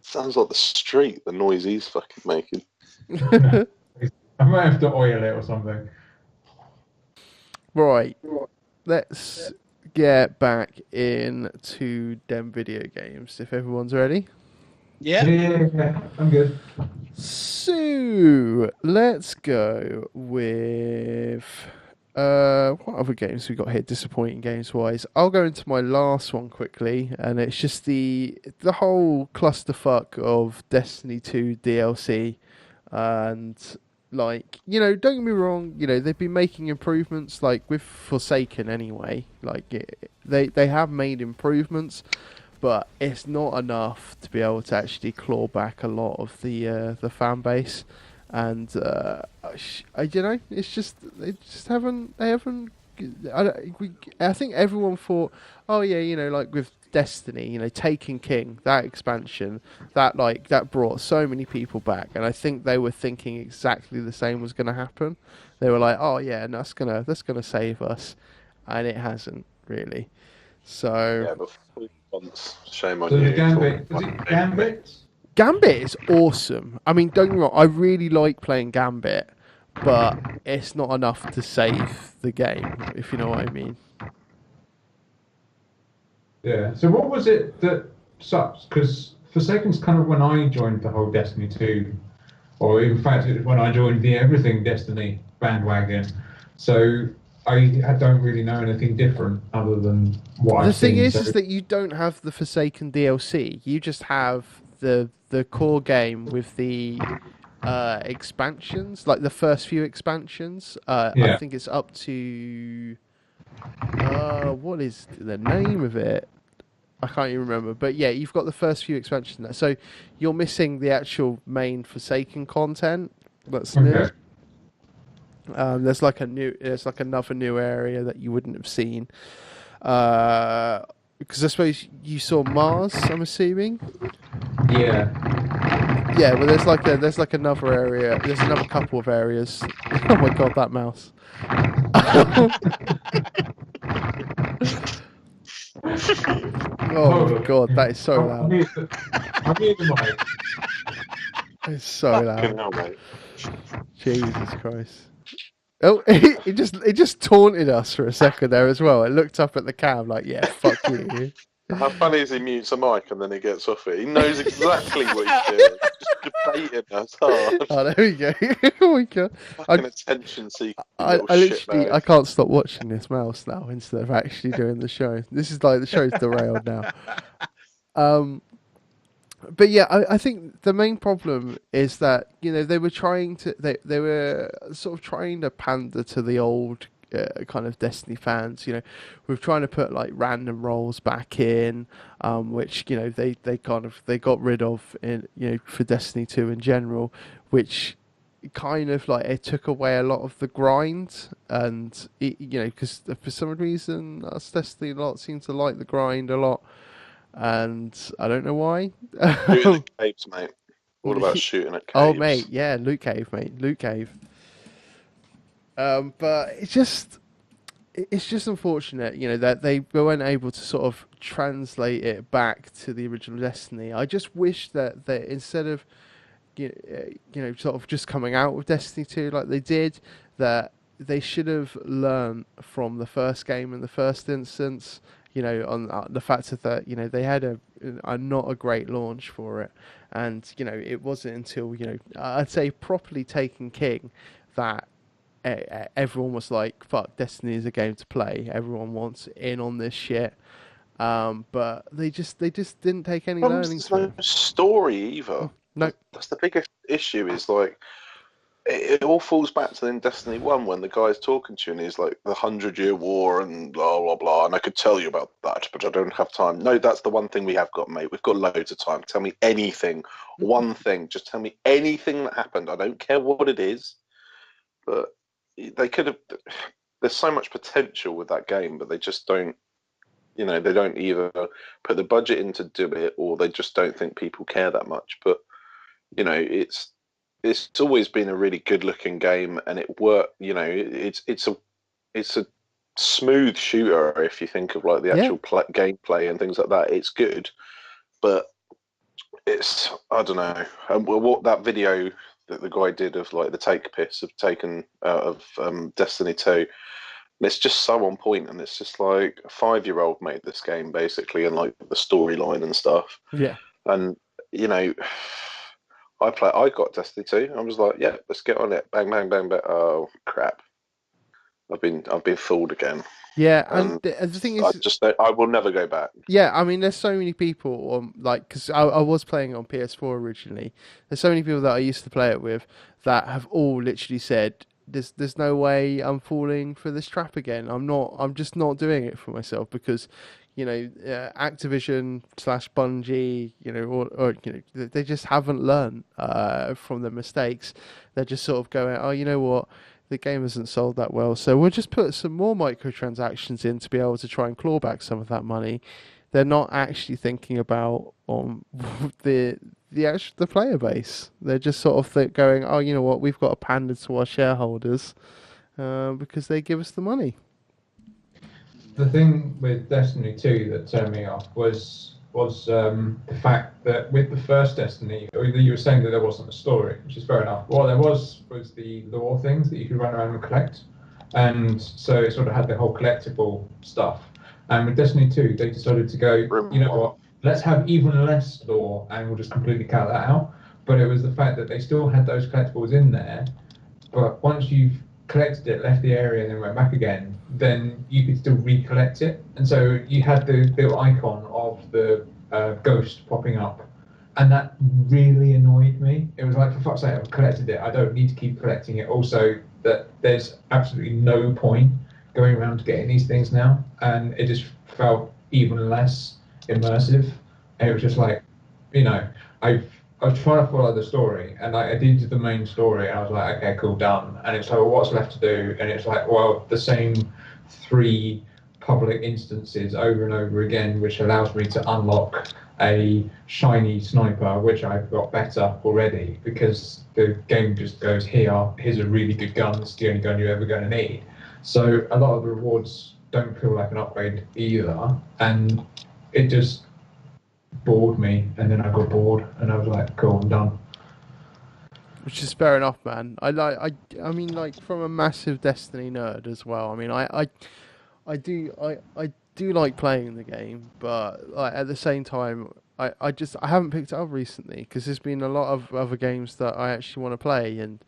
Sounds like the street, the noise he's fucking making. I might have to oil it or something. Right. Let's get back into them video games if everyone's ready. Yeah. Yeah, I'm good. So let's go with what other games we got here? Disappointing games wise. I'll go into my last one quickly, and it's just the whole clusterfuck of Destiny 2 DLC, and like, you know, don't get me wrong, you know, they've been making improvements, like with Forsaken anyway. Like they have made improvements, but it's not enough to be able to actually claw back a lot of the fan base, and you know, it's just they haven't. I think everyone thought, oh yeah, you know, like with Destiny, you know, Taken King, that expansion, that brought so many people back, and I think they were thinking exactly the same was going to happen. They were like, oh yeah, and that's gonna save us, and it hasn't really. So Yeah, but 3 months. Shame on So you. the Gambit, is it Gambit? Gambit is awesome. I mean, don't get me wrong, I really like playing Gambit, but it's not enough to save the game, if you know what I mean. Yeah. So what was it that sucks? Because Forsaken's kind of when I joined the whole Destiny 2, or in fact it was when I joined the Everything Destiny bandwagon. So I don't really know anything different other than what The I've thing seen. is that you don't have the Forsaken DLC. You just have the core game with the expansions, like the first few expansions. I Yeah. think it's up to what is the name of it? I can't even remember. But yeah, you've got the first few expansions there. So you're missing the actual main Forsaken content that's new. Okay. There's like another new area that you wouldn't have seen. Because I suppose you saw Mars, I'm assuming. Yeah. Yeah, well, there's like another area. There's another couple of areas. Oh my god, that mouse! Oh my god, that is so I'll loud. mute the mic. It's so Fucking loud. hell, mate. Jesus Christ. Oh, it just taunted us for a second there as well. It looked up at the cam like, yeah, fuck you. How funny is he mutes a mic and then he gets off it? He knows exactly what he's doing. Just debating us hard. Oh, there we go. Oh my god. I, Fucking attention seeking I, little I literally, I shitbag. can't stop watching this mouse now instead of actually doing the show. This is like the show's derailed now. Um, but yeah, I think the main problem is that they were trying to they were sort of trying to pander to the old kind of Destiny fans. We're trying to put like random roles back in, which they kind of they got rid of in for Destiny 2 in general, which kind of like it took away a lot of the grind, and because for some reason us Destiny lot seem to like the grind a lot, and I don't know why. Shooting at caves, mate. All about shooting at caves. Oh, mate, yeah, Loot Cave, mate, Loot Cave. But it's just unfortunate, that they weren't able to sort of translate it back to the original Destiny. I just wish that instead of sort of just coming out with Destiny 2 like they did, that they should have learned from the first game in the first instance, on the fact of that, they had a not a great launch for it. And, it wasn't until, I'd say properly taken King that everyone was like, fuck, Destiny is a game to play. Everyone wants in on this shit. But they just didn't take any learnings There's from no it. story either. No. That's the biggest issue. Is like it all falls back to in Destiny 1 when the guy's talking to you and he's like the 100-Year War and blah blah blah, and I could tell you about that, but I don't have time. No, that's the one thing we have got, mate. We've got loads of time. Tell me anything, one thing. Just tell me anything that happened. I don't care what it is, but they could have. There's so much potential with that game, but they just don't. They don't either put the budget in to do it, or they just don't think people care that much. But it's always been a really good looking game, and it worked. It's a smooth shooter if you think of like the Yeah. actual gameplay and things like that. It's good, but it's I don't know. What that video that the guy did of like the take piss of taken out of Destiny 2. And it's just so on point, and it's just like a 5-year-old made this game basically, and like the storyline and stuff. Yeah. And I got Destiny 2. I was like, yeah, let's get on it. Bang, bang, bang, bang. Oh crap! I've been fooled again. Yeah, and the thing is, I will never go back. yeah, I mean, there's so many people because I was playing it on PS4 originally. There's so many people that I used to play it with that have all literally said, "There's no way I'm falling for this trap again. I'm just not doing it for myself because, Activision slash Bungie, or they just haven't learned from their mistakes. They're just sort of going, oh, you know what." The game hasn't sold that well, so we'll just put some more microtransactions in to be able to try and claw back some of that money. They're not actually thinking about the player base. They're just sort of going, oh, you know what, we've got to pander to our shareholders because they give us the money. The thing with Destiny 2 that turned me off was the fact that with the first Destiny, you were saying that there wasn't a story, which is fair enough. What there was the lore things that you could run around and collect, and so it sort of had the whole collectible stuff. And with Destiny 2, they decided to go, you know what, let's have even less lore, and we'll just completely cut that out. But it was the fact that they still had those collectibles in there, but once you've collected it, left the area, and then went back again, then you could still recollect it. And so you had the little icon of the ghost popping up, and that really annoyed me. It was like, for fuck's sake, I've collected it. I don't need to keep collecting it. Also, that there's absolutely no point going around getting these things now, and it just felt even less immersive. And it was just like, I was trying to follow the story, and I did the main story, and I was like, okay, cool, done. And it's like, well, what's left to do? And it's like, well, the same 3 public instances over and over again, which allows me to unlock a shiny sniper, which I've got better already, because the game just goes, here's a really good gun, it's the only gun you're ever going to need. So a lot of the rewards don't feel like an upgrade either, and it just bored me, and then I got bored, and I was like, cool, I'm done. which is fair enough, man. I mean, like from a massive Destiny nerd as well. I mean, I do like playing the game, but like at the same time, I haven't picked it up recently because there's been a lot of other games that I actually want to play, and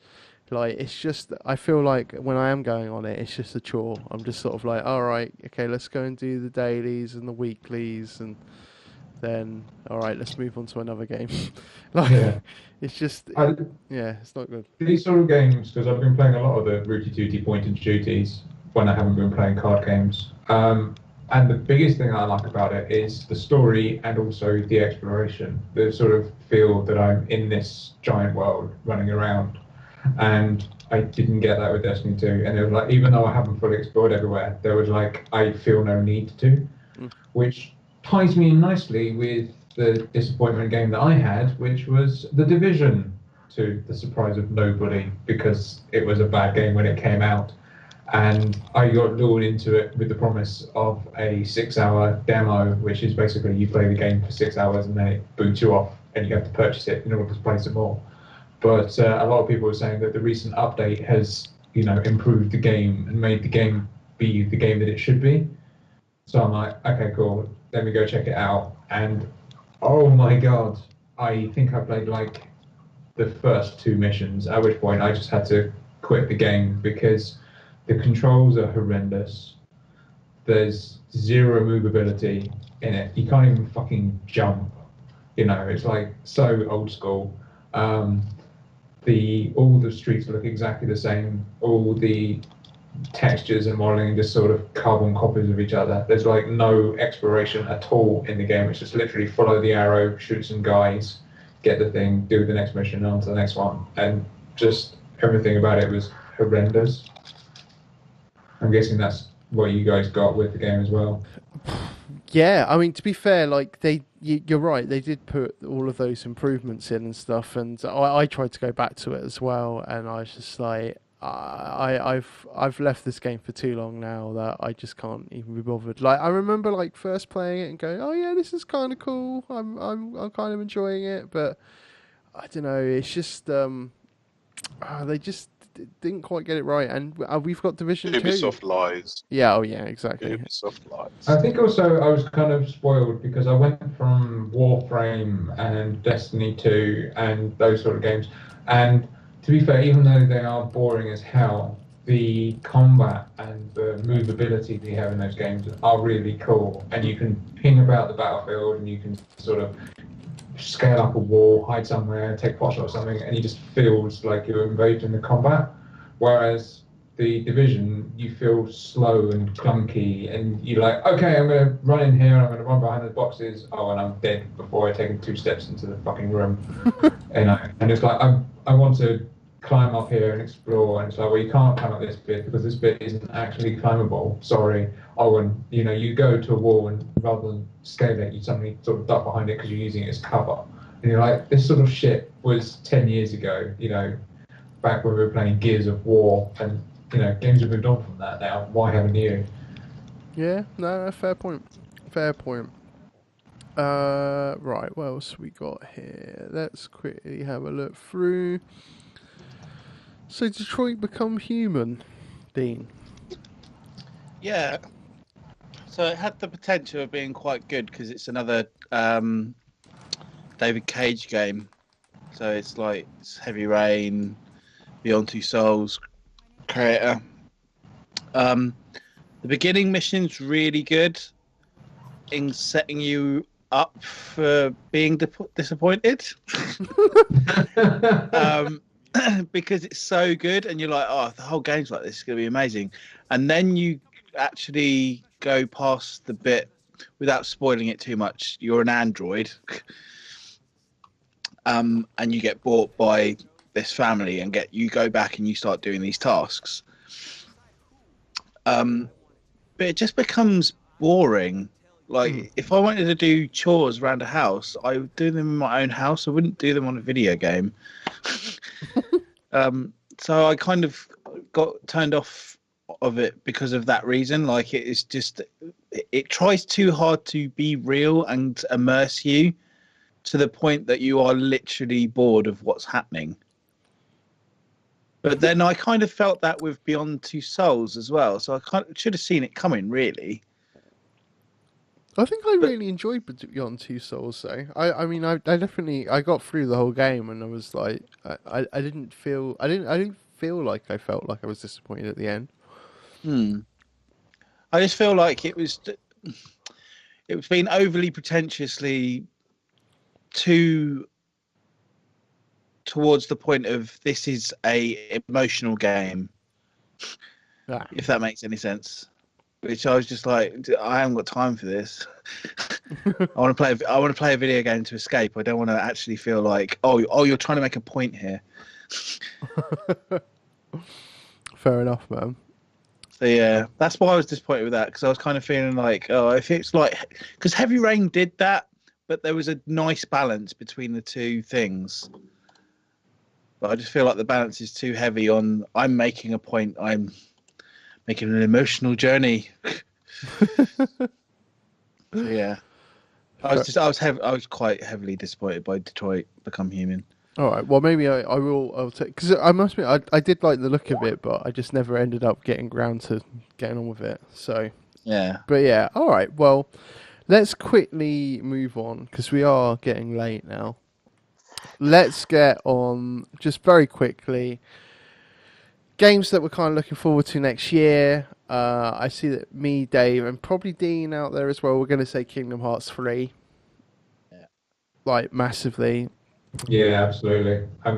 like it's just I feel like when I am going on it, it's just a chore. I'm just sort of like, all right, okay, let's go and do the dailies and the weeklies, and then all right, let's move on to another game. Like Yeah. it's just I, yeah, it's not good. these sort of games, because I've been playing a lot of the Rooty Tooty point and shooties when I haven't been playing card games. And the biggest thing I like about it is the story and also the exploration. The sort of feel that I'm in this giant world running around. And I didn't get that with Destiny 2. And it was like, even though I haven't fully explored everywhere, there was like, I feel no need to, which ties me in nicely with the disappointment game that I had, which was The Division, to the surprise of nobody, because it was a bad game when it came out. And I got lured into it with the promise of a 6-hour demo, which is basically you play the game for 6 hours and then it boots you off and you have to purchase it in order to play some more. But a lot of people are saying that the recent update has, improved the game and made the game be the game that it should be. So I'm like, okay, cool, let me go check it out. And oh my god, I think I played like the first 2 missions, at which point I just had to quit the game because the controls are horrendous. There's zero movability in it. You can't even fucking jump. It's like so old school. All the streets look exactly the same. All the textures and modeling just sort of carbon copies of each other. There's like no exploration at all in the game. It's just literally follow the arrow, shoot some guys, get the thing, do the next mission, on to the next one. And just everything about it was horrendous. I'm guessing that's what you guys got with the game as well. Yeah, I mean to be fair, like you're right. They did put all of those improvements in and stuff, and I tried to go back to it as well, and I was just like, I've left this game for too long now that I just can't even be bothered. Like I remember like first playing it and going, oh yeah, this is kind of cool. I'm kind of enjoying it, but I don't know. It's just they just didn't quite get it right, and we've got Division 2. Ubisoft lies. Yeah, oh yeah, exactly. Ubisoft lies. I think also I was kind of spoiled because I went from Warframe and Destiny 2 and those sort of games. And to be fair, even though they are boring as hell, the combat and the movability that you have in those games are really cool. And you can ping about the battlefield and you can sort of scale up a wall, hide somewhere, take pot shot or something, and it just feels like you're involved in the combat. Whereas the Division, you feel slow and clunky, and you're like, okay, I'm going to run in here, I'm going to run behind the boxes, oh, and I'm dead before I've taken 2 steps into the fucking room. And it's like, I want to climb up here and explore, and it's like, well, you can't climb up this bit because this bit isn't actually climbable, sorry. Oh, and you go to a wall and rather than scale it, you suddenly sort of duck behind it because you're using it as cover. And you're like, this sort of shit was 10 years ago, back when we were playing Gears of War, and games have moved on from that now. Why haven't you? Yeah, no, fair point. Fair point. Right, what else we got here? Let's quickly have a look through. So Detroit Become Human, Dean. Yeah. So it had the potential of being quite good because it's another David Cage game. So it's like it's Heavy Rain, Beyond Two Souls creator. The beginning mission's really good in setting you up for being disappointed. Because it's so good and you're like, oh, the whole game's like this, it's going to be amazing. And then you actually go past the bit, without spoiling it too much, you're an android. And you get bought by this family and you go back and you start doing these tasks. But it just becomes boring. Like, if I wanted to do chores around a house, I would do them in my own house. I wouldn't do them on a video game. So I kind of got turned off of it because of that reason. Like, it is just, it tries too hard to be real and immerse you to the point that you are literally bored of what's happening. But then I kind of felt that with Beyond Two Souls as well, so I should have seen it coming, really. I think I But really enjoyed Beyond Two Souls, though. I mean, I definitely I got through the whole game, and I was like, I didn't feel, I didn't feel like I felt like I was disappointed at the end. I just feel like it was being overly pretentiously too towards the point of this is a emotional game, Ah. if that makes any sense. Which I was just like, I haven't got time for this. I want to play a video game to escape. I don't want to actually feel like, oh, you're trying to make a point here. Fair enough, man. So yeah, that's why I was disappointed with that, because I was kind of feeling like, oh, if it's like, because Heavy Rain did that, but there was a nice balance between the two things. But I just feel like the balance is too heavy on, I'm making a point, I'm making an emotional journey. So, yeah. I was quite heavily disappointed by Detroit Become Human. All right. Well, maybe I'll take, because I must admit I did like the look of it, but I just never ended up getting round to getting on with it. So Yeah. but yeah. All right. Well, let's quickly move on because we are getting late now. Let's get on just very quickly. Games that we're kind of looking forward to next year. I see that me, Dave, and probably Dean out there as well. We're going to say Kingdom Hearts 3. Yeah. Like massively. Yeah, absolutely. I'm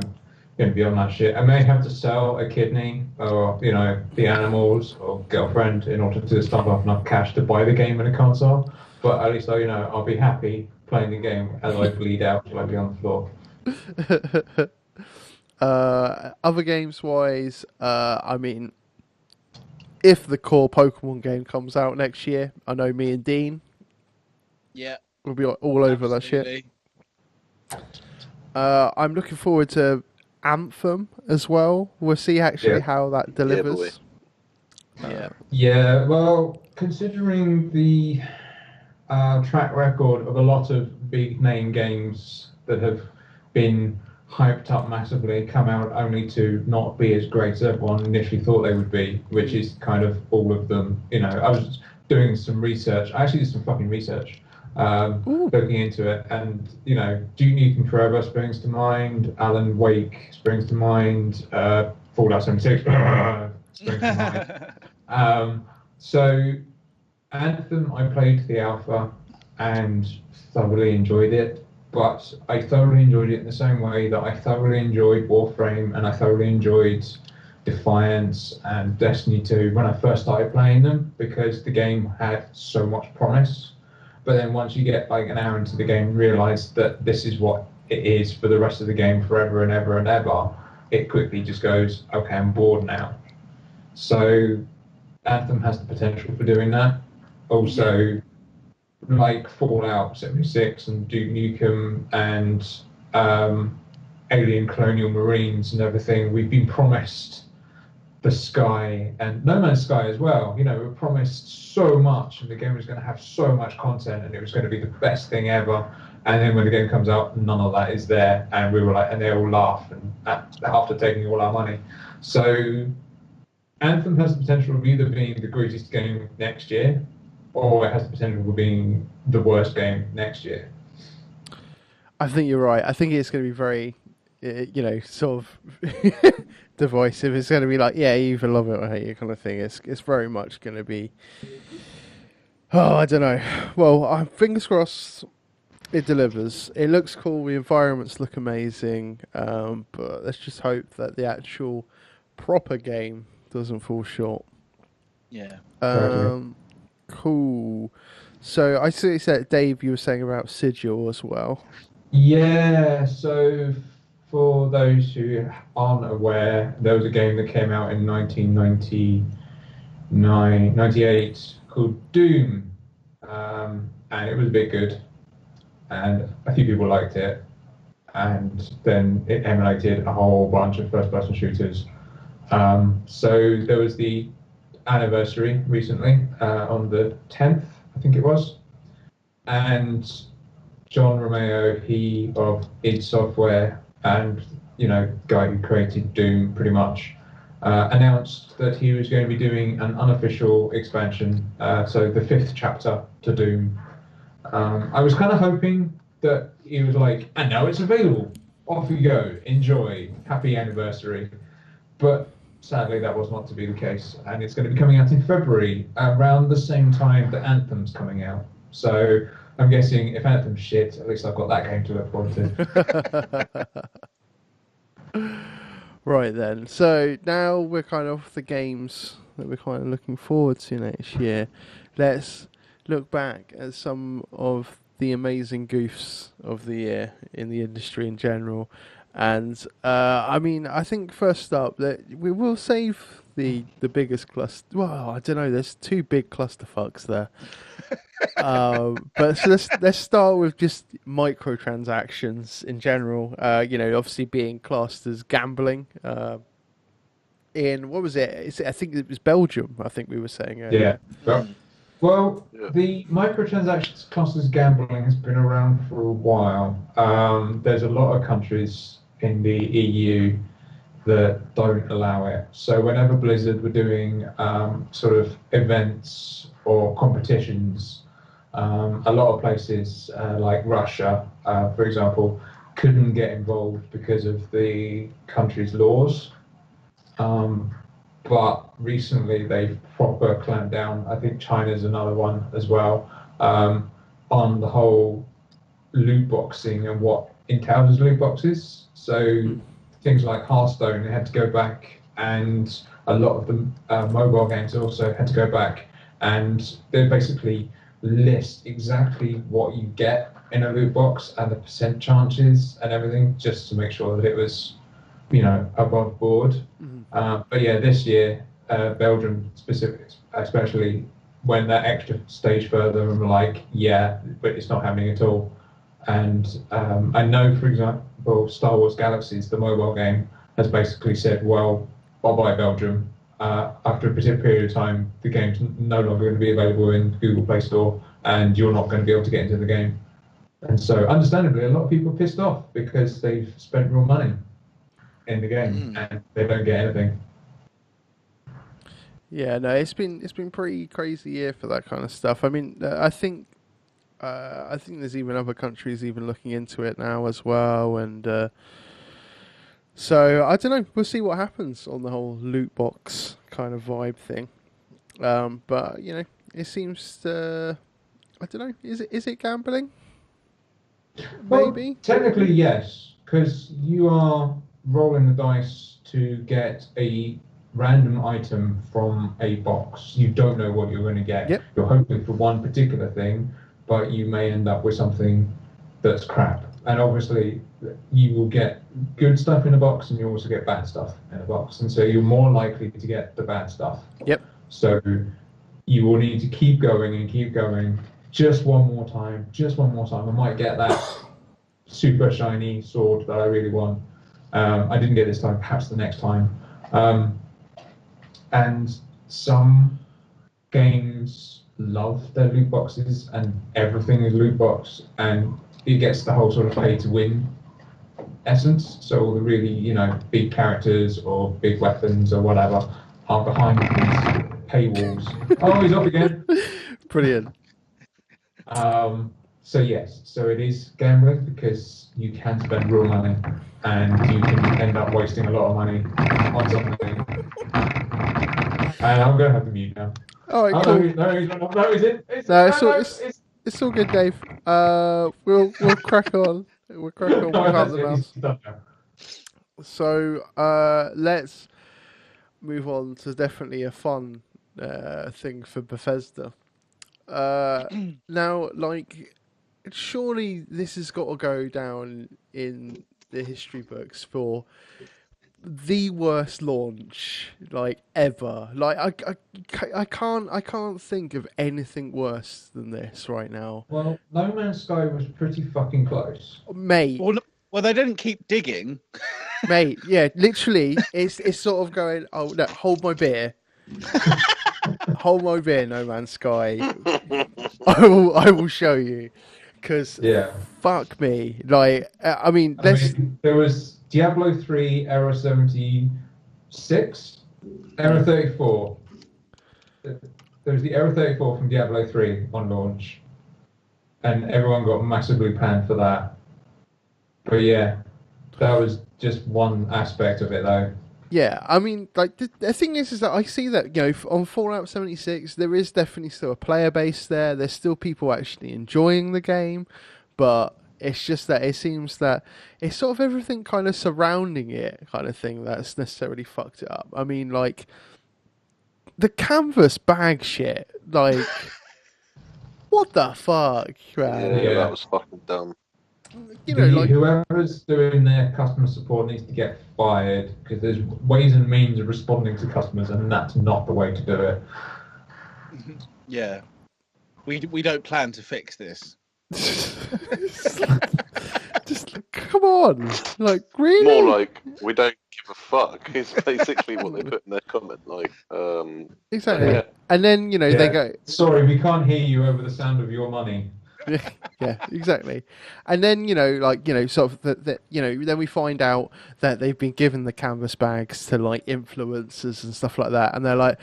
going to be on that shit. I may have to sell a kidney or, the animals or girlfriend in order to stump up enough cash to buy the game in a console. But at least, I'll be happy playing the game as I bleed out till I be on the floor. Other games wise, I mean, if the core Pokemon game comes out next year, I know me and Dean Yeah. will be all over that shit. I'm looking forward to Anthem as well. We'll see actually how that delivers. Yeah, well, considering the track record of a lot of big name games that have been hyped up massively, come out only to not be as great as everyone initially thought they would be, which is kind of all of them. I was doing some research. I actually did some fucking research, looking into it, and Duke Nukem Forever springs to mind, Alan Wake springs to mind, Fallout 76 springs to mind. So Anthem, I played the alpha and thoroughly enjoyed it, but I thoroughly enjoyed it in the same way that I thoroughly enjoyed Warframe and I thoroughly enjoyed Defiance and Destiny 2 when I first started playing them, because the game had so much promise. But then once you get like an hour into the game and realise that this is what it is for the rest of the game forever and ever and ever, it quickly just goes, okay, I'm bored now. So Anthem has the potential for doing that. Also, like Fallout 76 and Duke Nukem and Alien Colonial Marines and everything, we've been promised the sky, and No Man's Sky as well. We were promised so much, and the game was going to have so much content, and it was going to be the best thing ever. And then when the game comes out, none of that is there, and we were like, and they all laugh, and after taking all our money. So Anthem has the potential of either being the greatest game next year, or it has the potential of being the worst game next year. I think you're right. I think it's going to be very, sort of divisive. It's going to be like, yeah, you either love it or hate it kind of thing. It's very much going to be, I don't know. Well, fingers crossed it delivers. It looks cool. The environments look amazing. But let's just hope that the actual proper game doesn't fall short. Yeah. Cool. So I see that Dave, you were saying about Sigil as well. Yeah, so for those who aren't aware, there was a game that came out in 98 called Doom, and it was a bit good, and a few people liked it, and then it emulated a whole bunch of first-person shooters. So there was the anniversary recently, on the 10th, I think it was, and John Romeo, he of id Software and guy who created Doom pretty much, announced that he was going to be doing an unofficial expansion, so the 5th chapter to Doom. I was kind of hoping that he was like, and now it's available. Off you go. Enjoy. Happy anniversary. But sadly, that was not to be the case. And it's going to be coming out in February, around the same time that Anthem's coming out. So I'm guessing if Anthem's shit, at least I've got that game to look forward to. Right then. So now we're kind of off the games that we're kind of looking forward to next year. Let's look back at some of the amazing goofs of the year in the industry in general. And I mean, I think first up that we will save the biggest cluster. Well, I don't know. There's two big clusterfucks there. But so let's start with just microtransactions in general. Obviously being classed as gambling. In what was it? I think it was Belgium. I think we were saying earlier. Yeah. Well, the microtransactions class as gambling has been around for a while. There's a lot of countries in the EU that don't allow it. So whenever Blizzard were doing sort of events or competitions, a lot of places like Russia, for example, couldn't get involved because of the country's laws. But recently they've proper clamped down. I think China's another one as well, on the whole loot boxing and what entails as loot boxes. So things like Hearthstone, they had to go back, and a lot of the mobile games also had to go back, and they basically list exactly what you get in a loot box and the percent chances and everything, just to make sure that it was, above board. But yeah, this year, Belgium especially, went that extra stage further and were like, yeah, but it's not happening at all. And I know, for example, Star Wars Galaxies, the mobile game, has basically said, well, bye-bye Belgium. After a particular period of time, the game's no longer going to be available in Google Play Store, and you're not going to be able to get into the game. And so, understandably, a lot of people are pissed off because they've spent real money in the game and they don't get anything. Yeah, no, it's been pretty crazy year for that kind of stuff. I mean, I think there's even other countries even looking into it now as well, and so I don't know. We'll see what happens on the whole loot box kind of vibe thing. But it seems to, I don't know. Is it gambling? Maybe. Well, technically, yes, because you are rolling the dice to get a random item from a box. You don't know what you're going to get. Yep. You're hoping for one particular thing, but you may end up with something that's crap. And obviously, you will get good stuff in a box, and you also get bad stuff in a box. And so you're more likely to get the bad stuff. Yep. So you will need to keep going and keep going. Just one more time. I might get that super shiny sword that I really want. I didn't get this time, perhaps the next time. And some games love their loot boxes, and everything is loot box, and it gets the whole sort of pay to win essence. So all the really, big characters or big weapons or whatever are behind these paywalls. Oh, he's off again. Brilliant. So yes, so it is gambling because you can spend real money and you can end up wasting a lot of money on something. And I'm going to have to mute now. All right, cool. No, he's in. It's all good, Dave. We'll crack on. We'll crack on without the mouse. So let's move on to definitely a fun thing for Bethesda. Now, surely this has got to go down in the history books for the worst launch ever. I can't think of anything worse than this right now. Well, No Man's Sky was pretty fucking close, mate. Well, they didn't keep digging, mate. Yeah, literally, it's sort of going. Oh no, hold my beer. Hold my beer, No Man's Sky. I will show you. Because fuck me, there was Diablo 3 Era 76, Error 34. There was the Error 34 from Diablo 3 on launch, and everyone got massively panned for that. But yeah, that was just one aspect of it, though. Yeah, I mean, like the thing is that I see that on Fallout 76 there is definitely still a player base there. There's still people actually enjoying the game, but it's just that it seems that it's sort of everything kind of surrounding it, kind of thing that's necessarily fucked it up. I mean, like the canvas bag shit, like what the fuck, man? Yeah, Yeah. that was fucking dumb. Like Whoever's doing their customer support needs to get fired because there's ways and means of responding to customers, and that's not the way to do it. Yeah, we don't plan to fix this. just come on, like really? More like we don't give a fuck is basically what they put in their comment. Like, Exactly. yeah. And then they Yeah. go, Sorry, we can't hear you over the sound of your money. yeah, exactly. And then sort of then we find out that they've been given the canvas bags to like influencers and stuff like that, and they're like,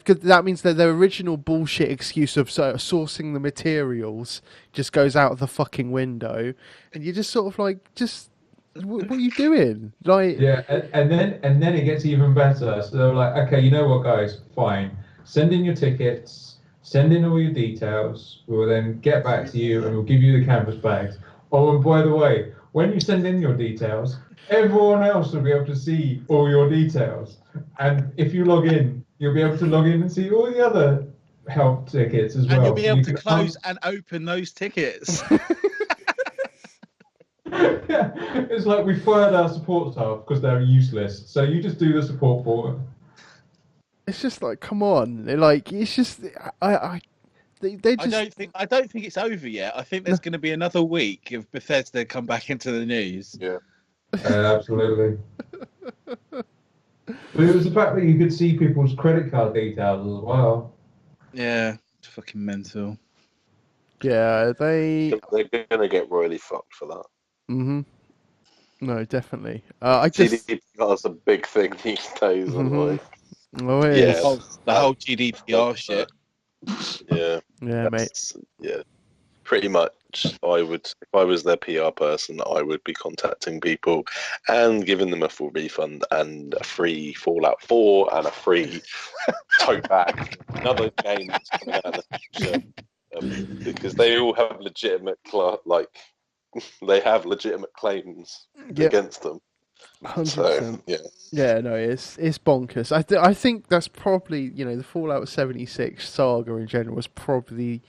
'cause that means that their original bullshit excuse of sourcing the materials just goes out of the fucking window, and you're just sort of like, just what are you doing? Like, Yeah, and then it gets even better. So they're like, okay, you know what, guys, fine. Send in your tickets, send in all your details. We will then get back to you and we'll give you the canvas bags. Oh, and by the way, when you send in your details, everyone else will be able to see all your details. And if you log in, you'll be able to log in and see all the other help tickets as well. And you'll be So able you to can close and open those tickets. Yeah, it's like we fired our support staff because they're useless. So you just do the support for them. it's just like, come on, like it's just they just I don't think it's over yet. I think there's going to be another week of Bethesda come back into the news. Yeah. Absolutely. But it was the fact that you could see people's credit card details as well. Yeah, it's fucking mental. yeah they. They're gonna get royally fucked for that. Mm-hmm. No, definitely. I just. GDPR's a big thing these days, and like, Oh, it yeah, is. The whole GDPR shit. yeah, Yeah, mate. yeah, pretty much. If I was their PR person, I would be contacting people and giving them a full refund and a free Fallout 4 and a free tote bag for another game that's coming out in the future, because they all have legitimate they have legitimate claims against them. 100%. So, yeah. Yeah, no, it's bonkers. I think that's probably, the Fallout 76 saga in general was probably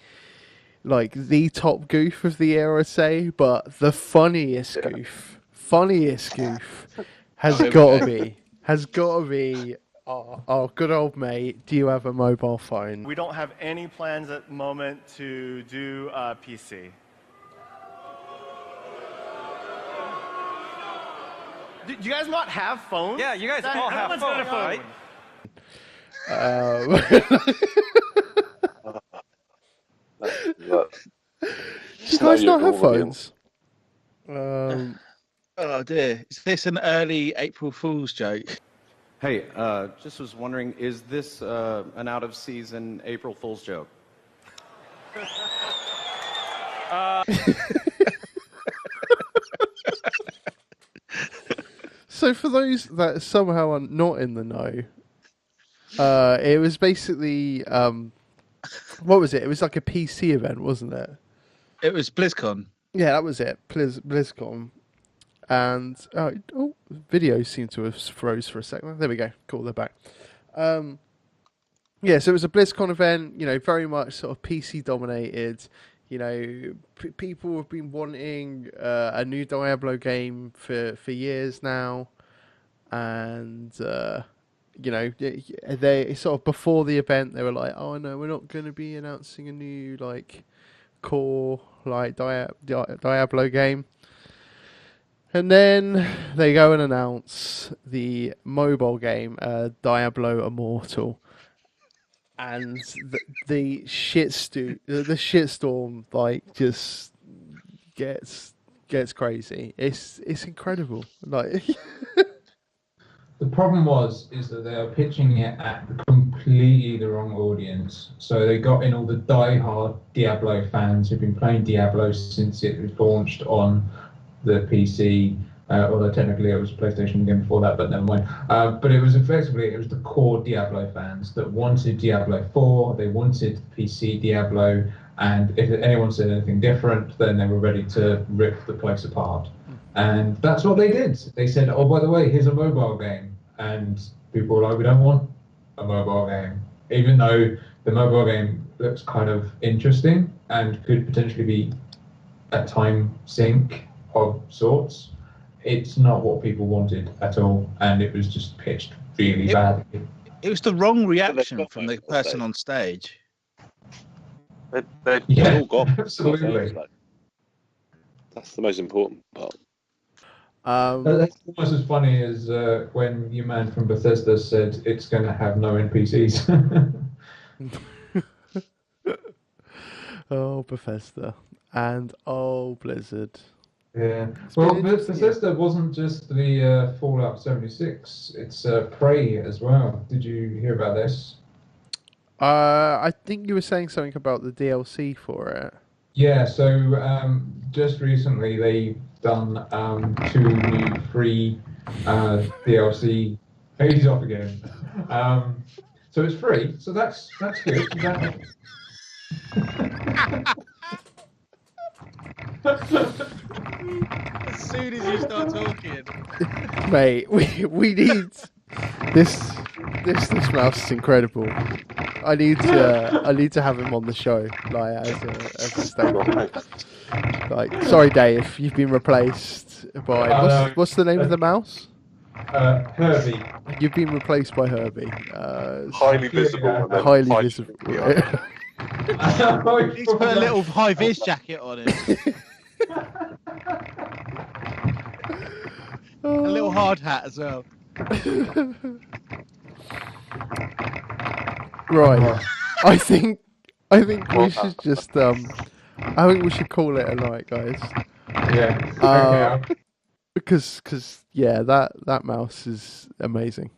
like the top goof of the year, I'd say, but the funniest goof has got to be our good old mate. Do you have a mobile phone? We don't have any plans at the moment to do PC. Do you guys not have phones? Yeah, you guys all have phones, right? Do you guys not have phones? Oh dear, is this an early April Fool's joke? Hey, just was wondering, is this an out-of-season April Fool's joke? So for those that somehow are not in the know, it was basically what was it? It was like a PC event, wasn't it? It was BlizzCon. Yeah, that was it. BlizzCon, and videos seem to have froze for a second. There we go. Cool, they're back. Yeah, so it was a BlizzCon event. Very much sort of PC dominated. People have been wanting a new Diablo game for years now, and they sort of before the event they were like, "Oh no, we're not going to be announcing a new core Diablo game," and then they go and announce the mobile game, Diablo Immortal. And the shitstorm just gets crazy. It's incredible. The problem is that they are pitching it at completely the wrong audience. So they got in all the die-hard Diablo fans who've been playing Diablo since it was launched on the PC. Although technically it was a PlayStation game before that, but never mind. But it was the core Diablo fans that wanted Diablo 4. They wanted PC Diablo, and if anyone said anything different, then they were ready to rip the place apart. And that's what they did. They said, "Oh, by the way, here's a mobile game," and people were like, "We don't want a mobile game," even though the mobile game looks kind of interesting and could potentially be a time sink of sorts. It's not what people wanted at all, and it was just pitched really badly. It was the wrong reaction from the person on stage. They all got absolutely. games, like. That's the most important part. That's almost as funny as when your man from Bethesda said it's going to have no NPCs. Oh, Bethesda. And oh, Blizzard. Yeah. Well, Bethesda wasn't just the Fallout 76. It's Prey as well. Did you hear about this? I think you were saying something about the DLC for it. Yeah, so just recently they've done 2 new free DLC. He's off again. So it's free, so that's good. As soon as you start talking, Mate, we need this mouse is incredible. I need to have him on the show, like as a statement. Like, sorry, Dave, you've been replaced by what's the name of the mouse? Herbie. You've been replaced by Herbie. Highly visible. Highly visible. he's put a little high vis jacket on him. A little hard hat as well. Right. I think we should just I think we should call it a night, guys. Yeah. Okay. Because yeah, that mouse is amazing.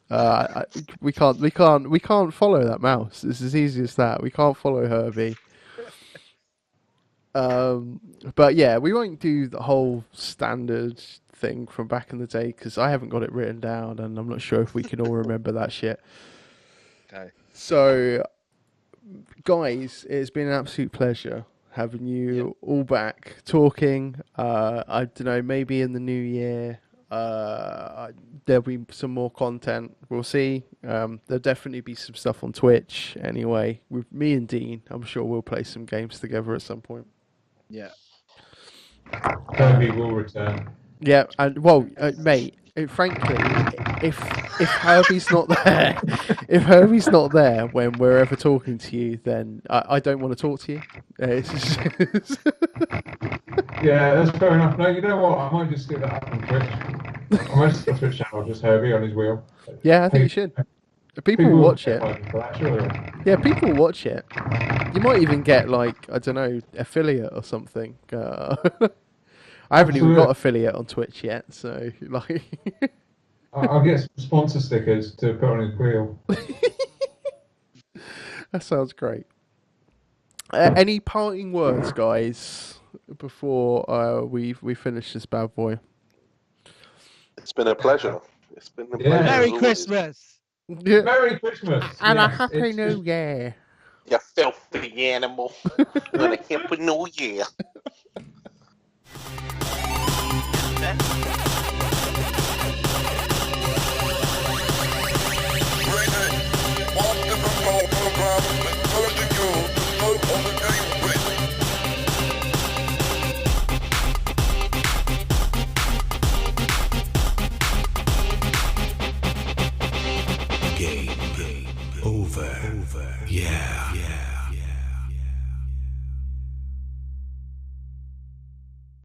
We can't follow that mouse. It's as easy as that. We can't follow Herbie. But yeah, we won't do the whole standard thing from back in the day because I haven't got it written down, and I'm not sure if we can all remember that shit. Okay. So, guys, it's been an absolute pleasure having you all back talking. I don't know, maybe in the new year there'll be some more content. We'll see. There'll definitely be some stuff on Twitch anyway. With me and Dean, I'm sure we'll play some games together at some point. Yeah. Herbie will return. Yeah, and well, mate, frankly, if Herbie's not there, when we're ever talking to you, then I don't want to talk to you. It's just... Yeah, that's fair enough. No, you know what? I might just get that up on Twitch. I might just Twitch channel, just Herbie on his wheel. Yeah, I think you should. People will watch it. That, yeah, people will watch it. You might even get, like, I don't know, affiliate or something. I haven't even got affiliate on Twitch yet, so like. I'll get some sponsor stickers to put on his wheel. That sounds great. Any parting words, guys, before we finish this bad boy? It's been a pleasure. It's been a pleasure. Merry Christmas. Yeah. Merry Christmas And a happy new year. You filthy animal. And a happy new year. Game over. Yeah.